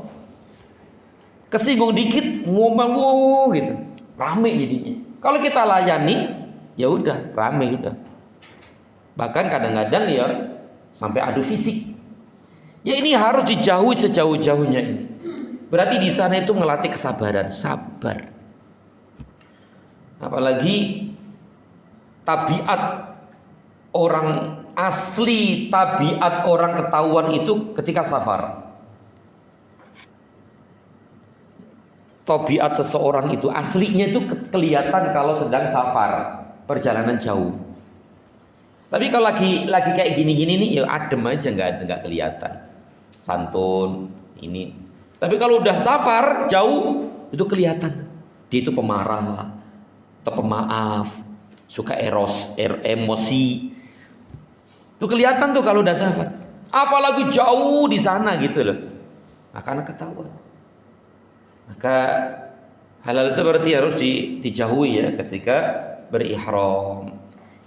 Kesinggung dikit ngomong gitu, rame jadinya. Kalau kita layani, ya udah rame udah. Bahkan kadang-kadang ya sampai adu fisik. Ya ini harus dijauhi sejauh-jauhnya ini. Berarti di sana itu melatih kesabaran, sabar. Apalagi tabiat orang asli, tabiat orang ketahuan itu ketika safar. Tabiat seseorang itu aslinya itu kelihatan kalau sedang safar, perjalanan jauh. Tapi kalau lagi kayak gini-gini nih, ya adem aja, nggak kelihatan, santun ini. Tapi kalau udah safar jauh, itu kelihatan. Dia itu pemarah atau pemaaf, suka emosi. Itu kelihatan tuh kalau udah safar. Apalagi jauh di sana gitu loh, akan ketahuan. Maka Hal-hal seperti harus dijauhi ya ketika berihram.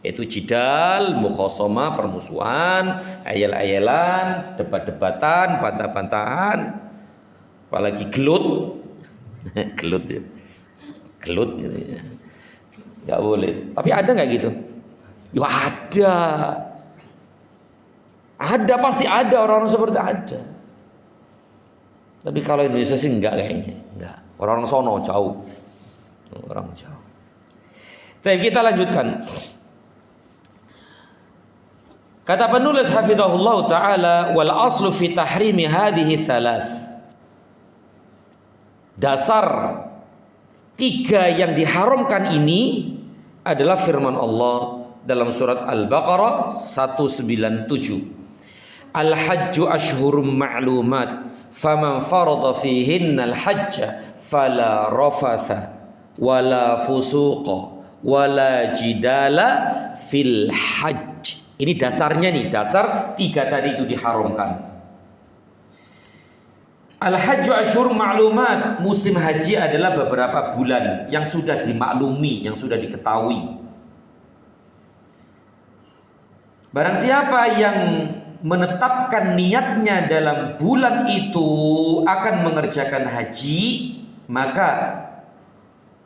Yaitu jidal, mukhasama, permusuhan, ayel-ayelan, debat-debatan, bantah-bantahan, apalagi gelut. Gelut ya. Gelut gitu ya. Enggak boleh. Tapi ada enggak gitu? Ya ada. Ada, pasti ada orang-orang seperti ada. Tapi kalau Indonesia sih enggak kayaknya. Enggak. Orang sono jauh. Orang jauh. Tapi kita lanjutkan. Kata penulis hafizahullah taala wal aslu fi tahrimi hadhihi thalath. Dasar tiga yang diharamkan ini adalah firman Allah dalam surat Al-Baqarah 197. Al-hajju ashhurum ma'lumat faman farada fihinna al-hajja fala rafatha wala fusuqa wala jidala fil hajj. Ini dasarnya nih, dasar tiga tadi itu diharamkan. Al-hajju ashhur ma'lumat, musim haji adalah beberapa bulan yang sudah dimaklumi, yang sudah diketahui. Barang siapa yang menetapkan niatnya dalam bulan itu akan mengerjakan haji, maka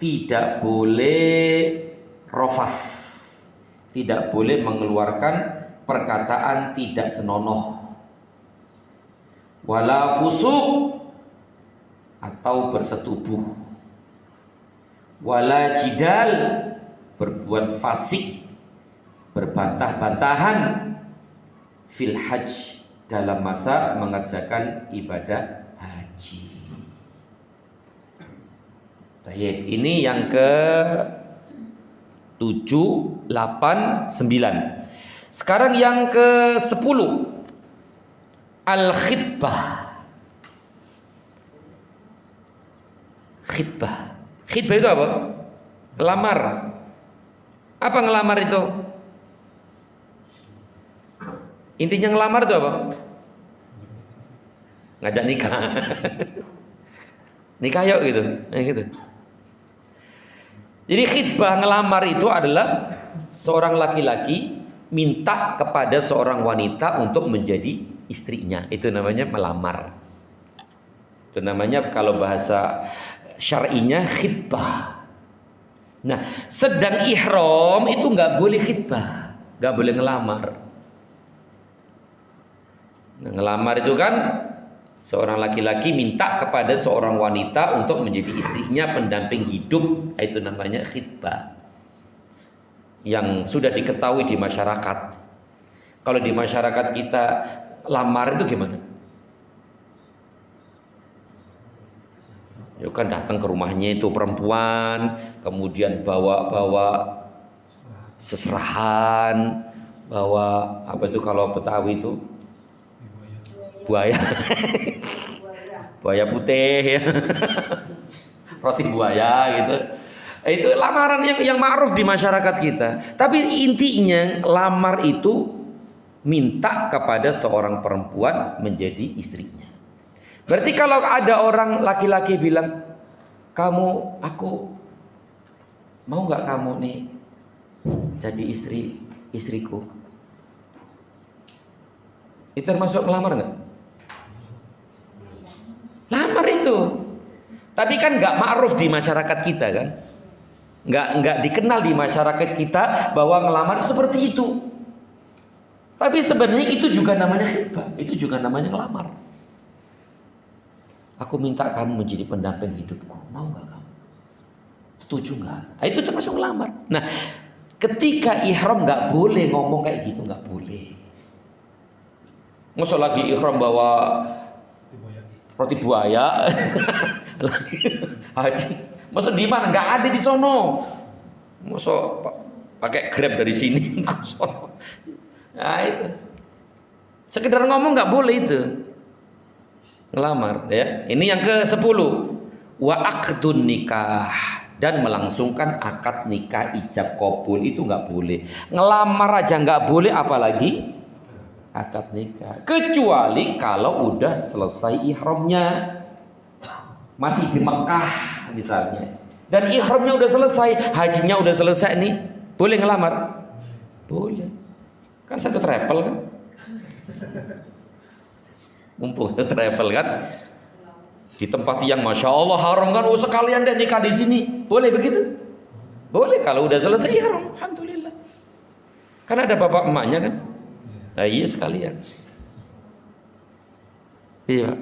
tidak boleh rafas. Tidak boleh mengeluarkan perkataan tidak senonoh. Wala fusuk atau bersetubuh. Wala jidal berbuat fasik, berbantah-bantahan fil hajj dalam masa mengerjakan ibadah haji. Baik, ini yang ke 7, 8, 9. Sekarang yang ke 10. Al-khitbah. Khitbah. Khitbah itu apa? Ngelamar. Apa ngelamar itu? Intinya ngelamar itu apa? Ngajak nikah. Nikah yuk gitu. Gitu. Jadi khitbah ngelamar itu adalah seorang laki-laki minta kepada seorang wanita untuk menjadi istrinya. Itu namanya melamar. Itu namanya kalau bahasa syar'inya khitbah. Nah, sedang ihram itu nggak boleh khitbah, nggak boleh ngelamar. Nah, ngelamar itu kan seorang laki-laki minta kepada seorang wanita untuk menjadi istrinya, pendamping hidup. Itu namanya khitbah. Yang sudah diketahui di masyarakat. Kalau di masyarakat kita lamar itu gimana? Ya kan datang ke rumahnya itu perempuan, kemudian bawa seserahan, bawa apa itu kalau Betawi itu buaya. Buaya putih ya. Roti buaya gitu. Itu lamaran yang ma'ruf di masyarakat kita. Tapi intinya lamar itu minta kepada seorang perempuan menjadi istrinya. Berarti kalau ada orang laki-laki bilang, aku mau nggak kamu nih jadi istriku? Itu termasuk melamar nggak? Lamar itu. Tapi kan nggak ma'ruf di masyarakat kita kan? Nggak dikenal di masyarakat kita bahwa ngelamar seperti itu. Tapi sebenarnya itu juga namanya khitbah, itu juga namanya ngelamar. Aku minta kamu menjadi pendamping hidupku, mau nggak kamu? Setuju nggak? Nah, itu termasuk ngelamar. Nah, ketika ihram nggak boleh ngomong kayak gitu, nggak boleh. Masa lagi ihram bawa roti buaya, lagi haji. Masa di mana? Nggak ada di sono. Masa pakai Grab dari sini ke sono. Nah itu. Sekedar ngomong nggak boleh itu. Ngelamar ya. Ini yang ke-10. Wa aqdun nikah, dan melangsungkan akad nikah ijab qabul itu nggak boleh. Ngelamar aja nggak boleh, apalagi akad nikah. Kecuali kalau udah selesai ihramnya. Masih di Mekah misalnya, dan ihramnya udah selesai, hajinya udah selesai nih, boleh ngelamar? Boleh. Kan satu travel kan? Mumpung travel kan? Di tempat yang masya Allah haram kan, oh sekalian deh nikah di sini, boleh begitu? Boleh kalau udah selesai ihram, alhamdulillah. Kan ada bapak emaknya kan? Nah, iya sekalian. Iya.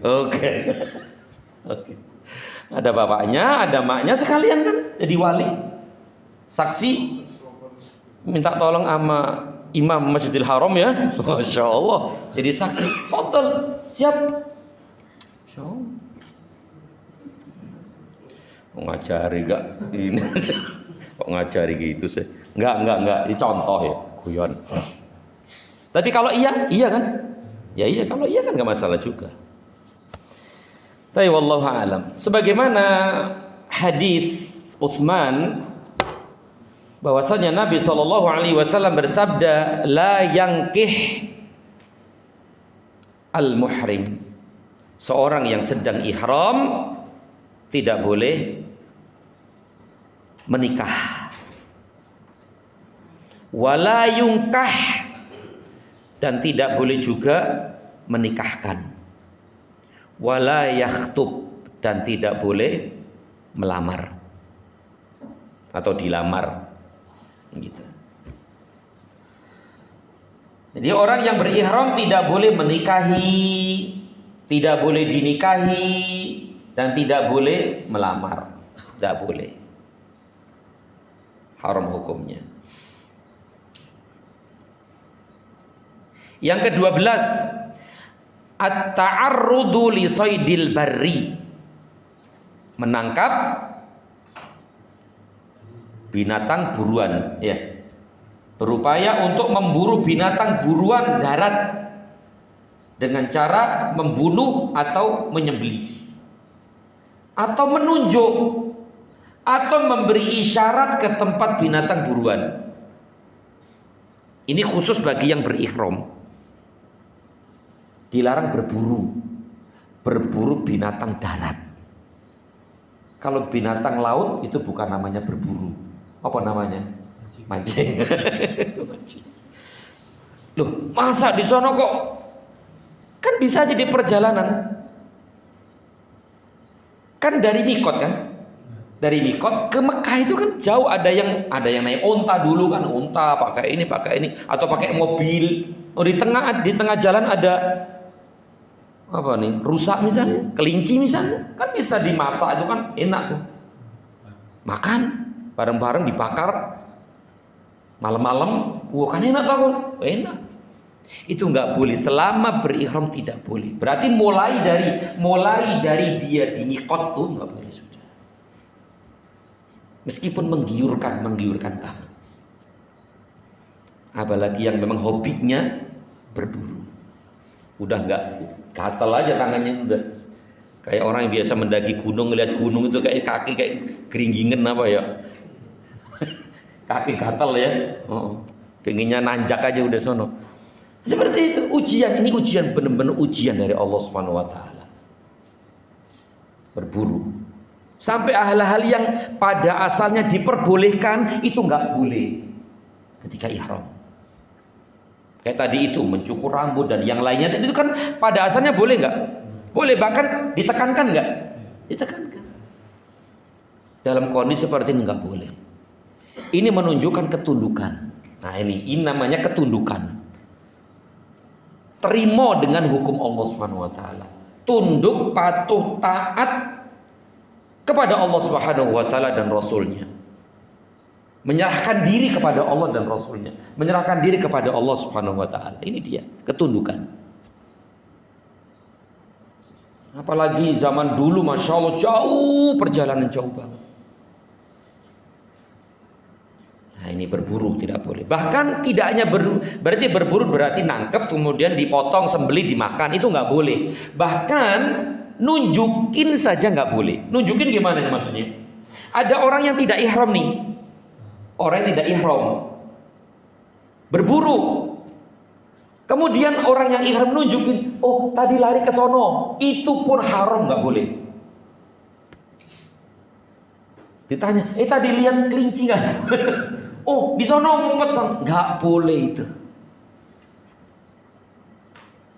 Oke. Oke. Ada bapaknya, ada emaknya sekalian kan? Jadi wali. Saksi minta tolong sama Imam Masjidil Haram ya. Masya Allah. Jadi saksi. Fadl, siap. Masya Allah. Mau ngajari gak? Ini kok ngajari gitu sih? Enggak. Ini contoh ya, guyon. Tapi kalau iya kan? Ya iya, kalau iya kan enggak masalah juga. Tapi wallahu a'lam. Sebagaimana hadis Utsman bahwasanya Nabi sallallahu alaihi wasallam bersabda, la yankih al-muhrim. Seorang yang sedang ihram tidak boleh menikah. Wala yunkah, dan tidak boleh juga menikahkan. Wala yakhtub, dan tidak boleh melamar atau dilamar gitu. Jadi orang yang berihram tidak boleh menikahi, tidak boleh dinikahi, dan tidak boleh melamar. Tidak boleh. Haram hukumnya. Yang ke-12, at-ta'arrudu li saydil barri. Menangkap binatang buruan, ya. Berupaya untuk memburu binatang buruan darat dengan cara membunuh atau menyembelih, atau menunjuk, atau memberi isyarat ke tempat binatang buruan. Ini khusus bagi yang berihram. Dilarang berburu binatang darat. Kalau binatang laut itu bukan namanya berburu. Apa namanya? Mancing. Loh, masa di sono kok kan bisa jadi perjalanan? Kan dari Mikot kan? Dari Mikot ke Mekah itu kan jauh, ada yang naik unta dulu kan, unta pakai ini atau pakai mobil. Oh, di tengah jalan ada apa nih, rusak misalnya, kelinci misalnya, kan bisa dimasak, itu kan enak tuh, makan bareng-bareng dibakar malam-malam, wah kan enak tuh, enak. Itu nggak boleh selama berihram, tidak boleh. Berarti mulai dari dia di mikot tuh nggak boleh sudah. Meskipun menggiurkan banget. Apalagi yang memang hobinya berburu, udah nggak gatal aja tangannya, udah kayak orang yang biasa mendaki gunung, ngeliat gunung itu kayak kaki kayak geringgingan apa ya, kaki gatal ya, pengennya nanjak aja udah sono. Seperti itu ujian, ini ujian, benar-benar ujian dari Allah Subhanahu wa taala. Berburu sampai hal-hal yang pada asalnya diperbolehkan itu nggak boleh ketika ihram. Kayak tadi itu mencukur rambut dan yang lainnya itu kan pada asalnya boleh nggak? Boleh, bahkan ditekankan nggak? Ditekankan. Dalam kondisi seperti ini nggak boleh. Ini menunjukkan ketundukan. Nah ini namanya ketundukan. Terima dengan hukum Allah Subhanahu wa taala. Tunduk, patuh, taat kepada Allah Subhanahu wa taala dan Rasulnya. Menyerahkan diri kepada Allah dan Rasulnya, menyerahkan diri kepada Allah Subhanahu wa ta'ala. Ini dia ketundukan. Apalagi zaman dulu Masya Allah jauh, perjalanan jauh banget. Nah ini berburu tidak boleh. Bahkan tidak hanya berarti berburu berarti nangkep kemudian dipotong, sembelih, dimakan, itu nggak boleh. Bahkan nunjukin saja nggak boleh. Nunjukin gimana nih maksudnya? Ada orang yang tidak ihram nih. Orang yang tidak ihram berburu, kemudian orang yang ihram nunjukin, oh tadi lari ke sono, itu pun haram, nggak boleh. Ditanya, tadi lihat kelinci nggak? Oh, di sana ngumpet, nggak boleh itu.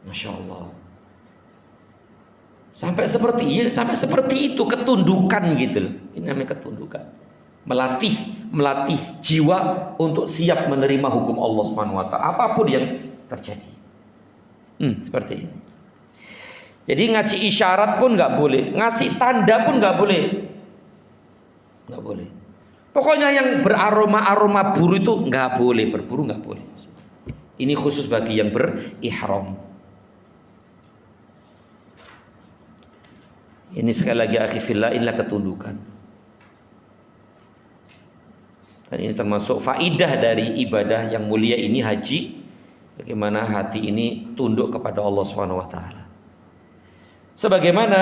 Masya Allah. Sampai seperti itu ketundukan gitu loh. Ini namanya ketundukan. Melatih jiwa untuk siap menerima hukum Allah Subhanahu wa taala apapun yang terjadi. Seperti ini. Jadi ngasih isyarat pun nggak boleh, ngasih tanda pun nggak boleh. Nggak boleh. Pokoknya yang beraroma buru itu nggak boleh, berburu nggak boleh. Ini khusus bagi yang berihram. Ini sekali lagi akhi fillah, inilah ketundukan. Dan ini termasuk faidah dari ibadah yang mulia ini, haji. Bagaimana hati ini tunduk kepada Allah Subhanahu wa taala. Sebagaimana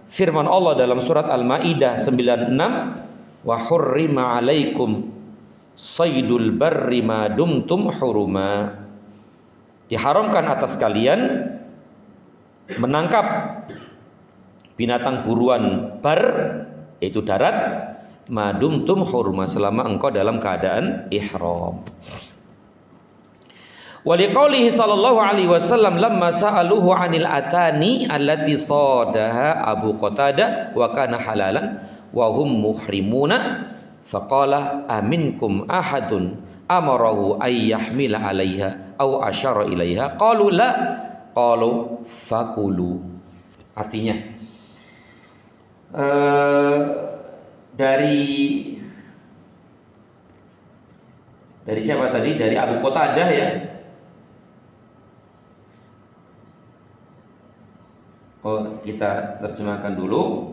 firman Allah dalam surat Al-Maidah 96, wa hurrima 'alaikum saydul barri ma dumtum huruma. Diharamkan atas kalian menangkap binatang buruan bar, yaitu darat, ma dumtum huruma, selama engkau dalam keadaan ihram. Waliqaulihi sallallahu alaihi wasallam lamma sa'aluhu 'anil atani allati sadaha Abu Qatadah wa kana halalan wa hum muhrimuna faqala aminkum ahadun amarahu ay yahmila 'alaiha aw asyara ilaiha qalu la qalu fakulu. Artinya dari siapa tadi? Dari Abu Qatadah ya. Kita terjemahkan dulu.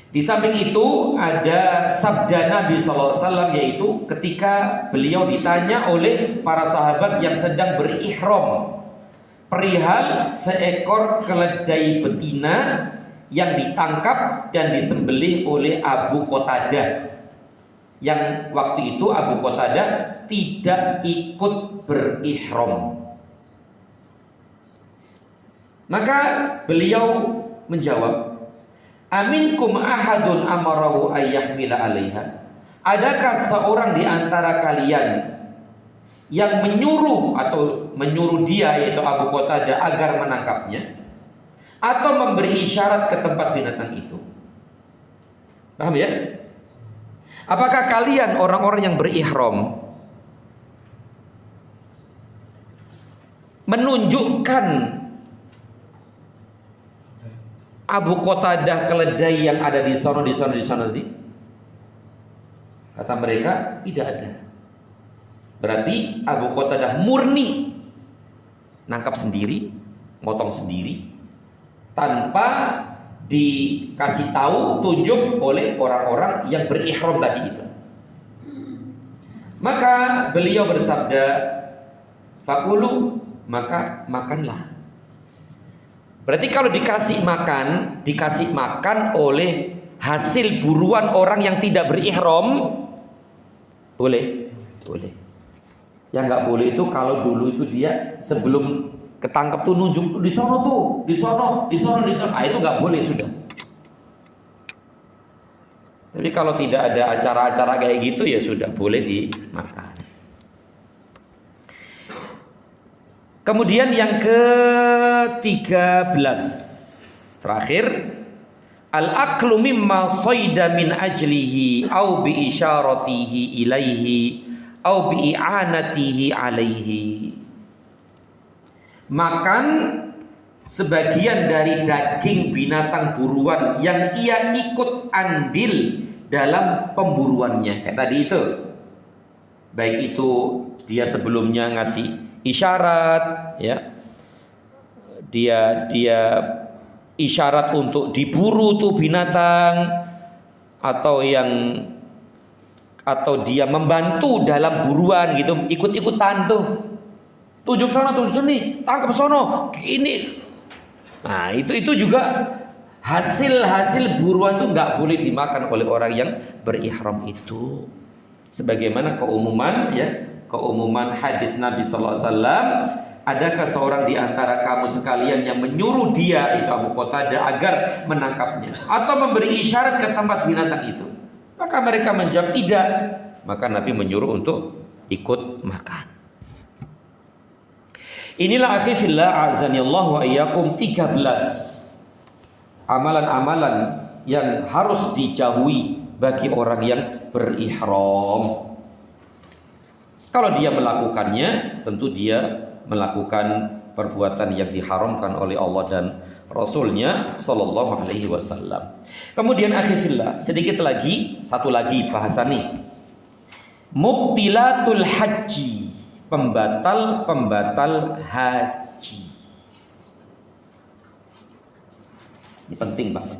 Di samping itu ada sabda Nabi SAW, yaitu ketika beliau ditanya oleh para sahabat yang sedang berihram perihal seekor keledai betina yang ditangkap dan disembelih oleh Abu Qatadah, yang waktu itu Abu Qatadah tidak ikut berihram. Maka beliau menjawab, aminkum ahadun amarahu ayyahmila 'alaiha. Adakah seorang di antara kalian yang menyuruh dia, yaitu Abu Qatadah, agar menangkapnya atau memberi isyarat ke tempat binatang itu? Paham ya? Apakah kalian orang-orang yang berihram menunjukkan Abu Qatadah keledai yang ada di sana tadi? Kata mereka, tidak ada. Berarti Abu Qatadah murni nangkap sendiri, motong sendiri, tanpa dikasih tahu, tunjuk oleh orang-orang yang berihram tadi itu. Maka beliau bersabda, fakulu, maka makanlah. Berarti kalau dikasih makan oleh hasil buruan orang yang tidak berihram, boleh. Yang nggak boleh itu kalau dulu itu dia sebelum ketangkep tuh nunjuk di sono, di sono. Itu nggak boleh sudah. Tapi kalau tidak ada acara-acara kayak gitu ya sudah boleh dimakan. Kemudian yang ke-13 terakhir, al-aklu mimma sayda min ajlihi au bi isyaratihi ilaihi au bi i'anatihi alaihi. Makan sebagian dari daging binatang buruan yang ia ikut andil dalam pemburuannya. Kayak tadi itu. Baik itu dia sebelumnya ngasih isyarat, ya, dia isyarat untuk diburu tuh binatang, atau dia membantu dalam buruan gitu, ikut-ikutan tuh, tunjuk sana, tunjuk sini, tangkap sono, ini. Nah itu juga hasil buruan tuh nggak boleh dimakan oleh orang yang berihram itu. Sebagaimana keumuman hadis Nabi sallallahu alaihi wasallam, adakah seorang di antara kamu sekalian yang menyuruh dia, itu Abu Qatadah, agar menangkapnya atau memberi isyarat ke tempat binatang itu? Maka mereka menjawab tidak. Maka Nabi menyuruh untuk ikut makan. Inilah akhi fillah azanillahu wa iyyakum 13 amalan-amalan yang harus dijauhi bagi orang yang berihram. Kalau dia melakukannya, tentu dia melakukan perbuatan yang diharamkan oleh Allah dan Rasulnya Sallallahu Alaihi Wasallam. Kemudian akhi fillah, sedikit lagi, satu lagi bahasa nih, mubtilatul haji, pembatal haji. Ini penting banget.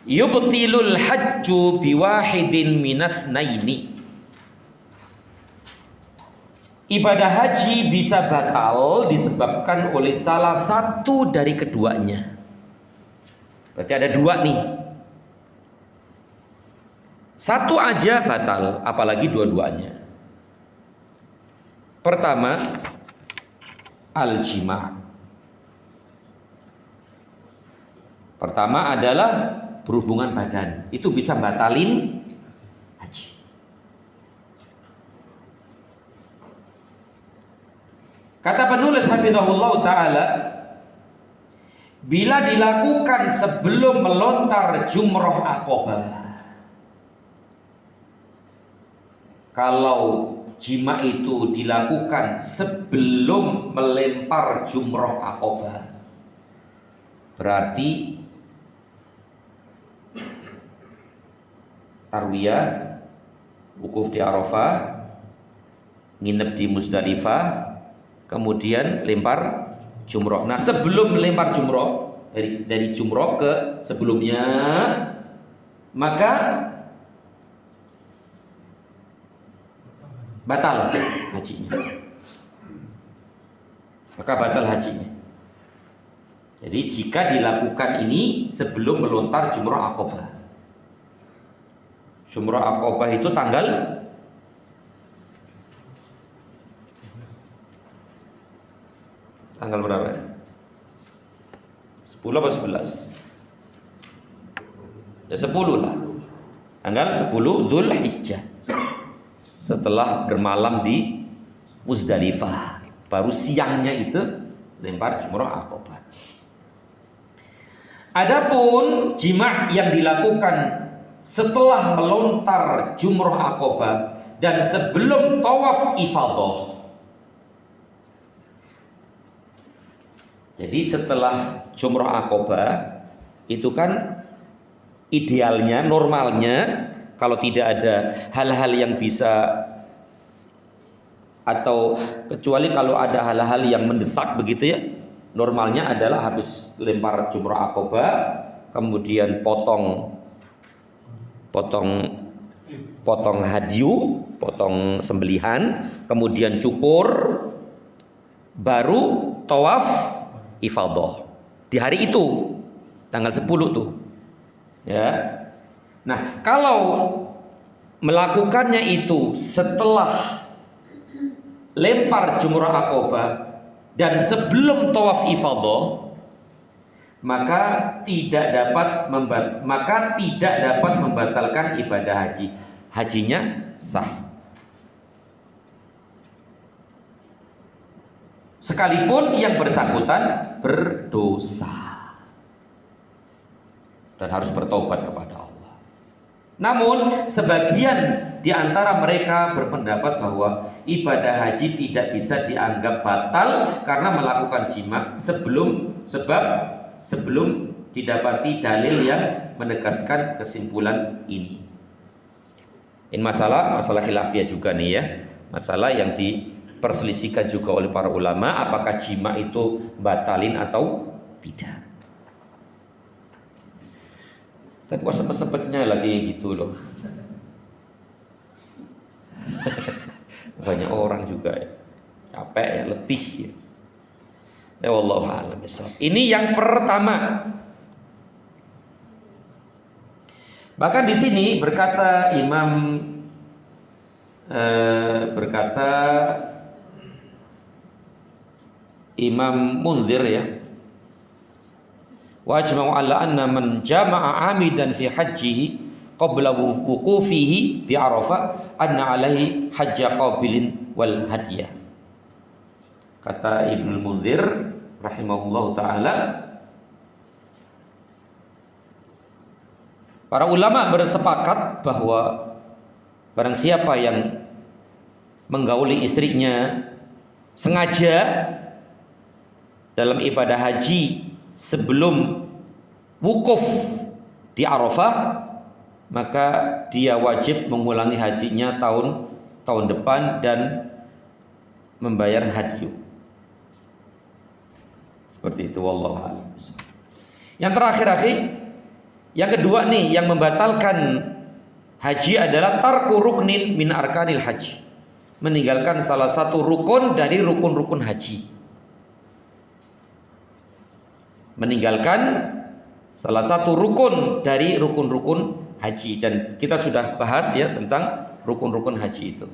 Yubtilul hajju biwahidin minatsnaini. Ibadah haji bisa batal disebabkan oleh salah satu dari keduanya. Berarti ada dua nih. Satu aja batal, apalagi dua-duanya. Pertama, al-jima'. Pertama adalah berhubungan badan. Itu bisa batalin haji. Kata penulis hafizahullah ta'ala, bila dilakukan sebelum melontar jumroh Aqobah. Kalau jima itu dilakukan sebelum melempar jumroh Aqobah, berarti tarwiyah, wukuf di Arafah, nginep di Muzdalifah, kemudian lempar jumroh. Nah, sebelum lempar jumroh, dari jumroh ke sebelumnya, maka batal hajinya. Maka batal hajinya. Jadi jika dilakukan ini sebelum melontar jumroh Aqobah. Jumroh Aqobah itu tanggal berapa? 10 atau 11? Ya 10 lah. Tanggal 10 Dzulhijjah. Setelah bermalam di Muzdalifah, baru siangnya itu lempar jumroh Aqobah. Adapun jima' yang dilakukan setelah melontar jumroh Aqobah dan sebelum tawaf ifadah. Jadi setelah jumroh Aqobah itu kan idealnya, normalnya, kalau tidak ada hal-hal yang bisa, atau kecuali kalau ada hal-hal yang mendesak begitu ya, normalnya adalah habis lempar jumroh Aqobah, kemudian potong hadyu, potong sembelihan, kemudian cukur, baru tawaf ifadah di hari itu tanggal 10 tuh ya. Nah, kalau melakukannya itu setelah lempar jumroh Aqobah dan sebelum tawaf ifadah, maka tidak dapat membatalkan ibadah haji. Hajinya sah. Sekalipun yang bersangkutan berdosa dan harus bertobat kepada Allah. Namun sebagian di antara mereka berpendapat bahwa ibadah haji tidak bisa dianggap batal karena melakukan jima sebelum didapati dalil yang menegaskan kesimpulan ini. Ini masalah khilafiyah juga nih ya. Masalah yang diperselisihkan juga oleh para ulama, apakah jima itu batalin atau tidak. Tapi kok sempet-sempetnya lagi gitu loh. Banyak orang juga ya, capek ya, letih ya. Ya wallahu a'lam bishawab. Ini yang pertama. Bahkan di sini berkata Imam Mundzir ya, Wa ajma'u ala anna man jama'a amidan fi hajjihi qabla wuqufihi bi Arafah anna alaihi hajja qabilin wal hadiyah. Kata Ibnu Munzir rahimahullahu taala, para ulama bersepakat bahwa barang siapa yang menggauli istrinya sengaja dalam ibadah haji sebelum wukuf di Arafah, maka dia wajib mengulangi hajinya tahun depan dan membayar hadiah. Seperti itu, wallahu a'lam. Yang terakhir, yang kedua nih, yang membatalkan haji adalah tarku ruknin min arkanil haji, meninggalkan salah satu rukun dari rukun-rukun haji. Meninggalkan salah satu rukun dari rukun-rukun haji, dan kita sudah bahas ya tentang rukun-rukun haji itu.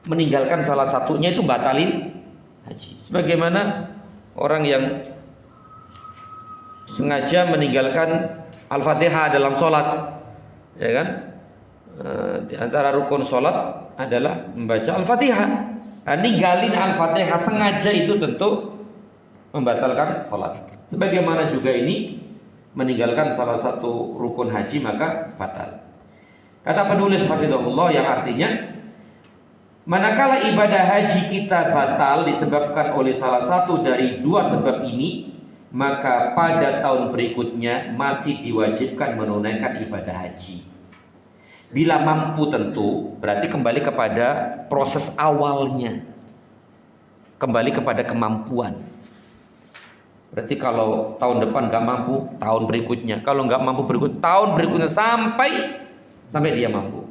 Meninggalkan salah satunya itu batalin haji. Sebagaimana orang yang sengaja meninggalkan Al-Fatihah dalam sholat, ya kan? Di antara rukun sholat adalah membaca Al-Fatihah. Nah, ninggalin Al-Fatihah sengaja itu tentu membatalkan sholat. Sebagaimana juga ini meninggalkan salah satu rukun haji maka batal. Kata penulis hafizahullah yang artinya, manakala ibadah haji kita batal disebabkan oleh salah satu dari dua sebab ini, maka pada tahun berikutnya masih diwajibkan menunaikan ibadah haji. Bila mampu tentu, berarti kembali kepada proses awalnya, kembali kepada kemampuan. Berarti kalau tahun depan gak mampu, tahun berikutnya. Kalau gak mampu tahun berikutnya sampai dia mampu.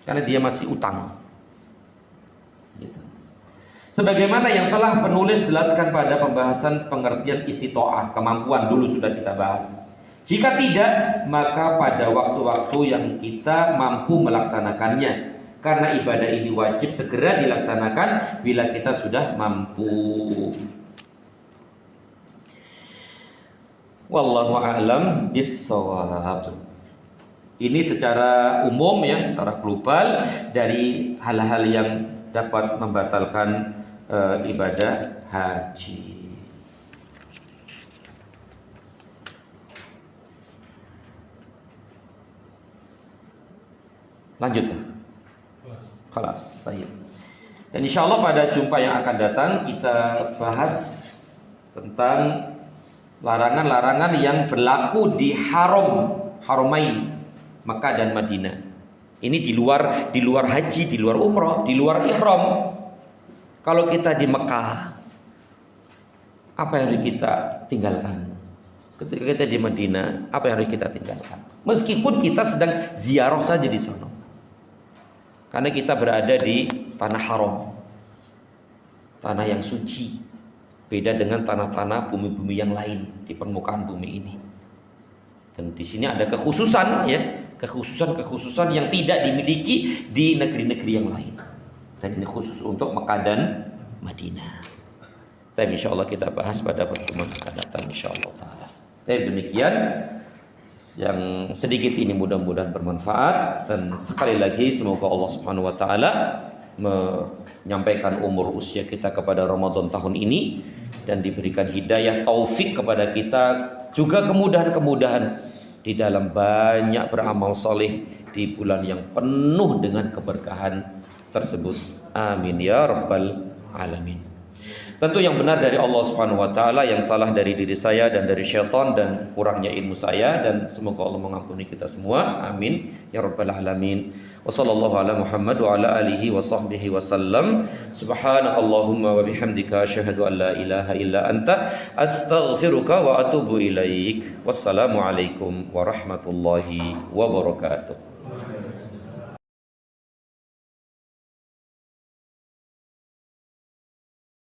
Karena dia masih utang. Gitu. Sebagaimana yang telah penulis jelaskan pada pembahasan pengertian istitoah, kemampuan dulu sudah kita bahas. Jika tidak, maka pada waktu-waktu yang kita mampu melaksanakannya. Karena ibadah ini wajib segera dilaksanakan bila kita sudah mampu. Wallahu a'lam bissawab. Ini secara umum ya, secara global dari hal-hal yang dapat membatalkan ibadah haji. Lanjut ya. Khalas, baik. Dan insyaallah pada jumpa yang akan datang kita bahas tentang larangan-larangan yang berlaku di Haramain Makkah dan Madinah. Ini di luar haji, di luar umrah, di luar ihram. Kalau kita di Mekah, apa yang harus kita tinggalkan? Ketika kita di Madinah, apa yang harus kita tinggalkan? Meskipun kita sedang ziarah saja di sana. Karena kita berada di tanah haram, tanah yang suci. Beda dengan tanah-tanah bumi-bumi yang lain di permukaan bumi ini. Dan di sini ada kekhususan ya, kekhususan yang tidak dimiliki di negeri-negeri yang lain. Dan ini khusus untuk Mekah dan Madinah. Tapi insyaallah kita bahas pada pertemuan akan datang insyaallah taala. Tapi demikian yang sedikit ini mudah-mudahan bermanfaat, dan sekali lagi semoga Allah Subhanahu wa taala menyampaikan umur usia kita kepada Ramadan tahun ini dan diberikan hidayah taufik kepada kita, juga kemudahan-kemudahan di dalam banyak beramal soleh di bulan yang penuh dengan keberkahan tersebut. Amin ya rabbal alamin. Tentu yang benar dari Allah Subhanahu wa taala, yang salah dari diri saya dan dari syaitan dan kurangnya ilmu saya, dan semoga Allah mengampuni kita semua. Amin ya rabbal alamin. Wa sallallahu ala Muhammad wa ala alihi wa sahbihi wa sallam. Subhanakallahumma wa bihamdika asyhadu an la ilaha illa anta astaghfiruka wa atubu ilaik. Wassalamu alaikum warahmatullahi wabarakatuh.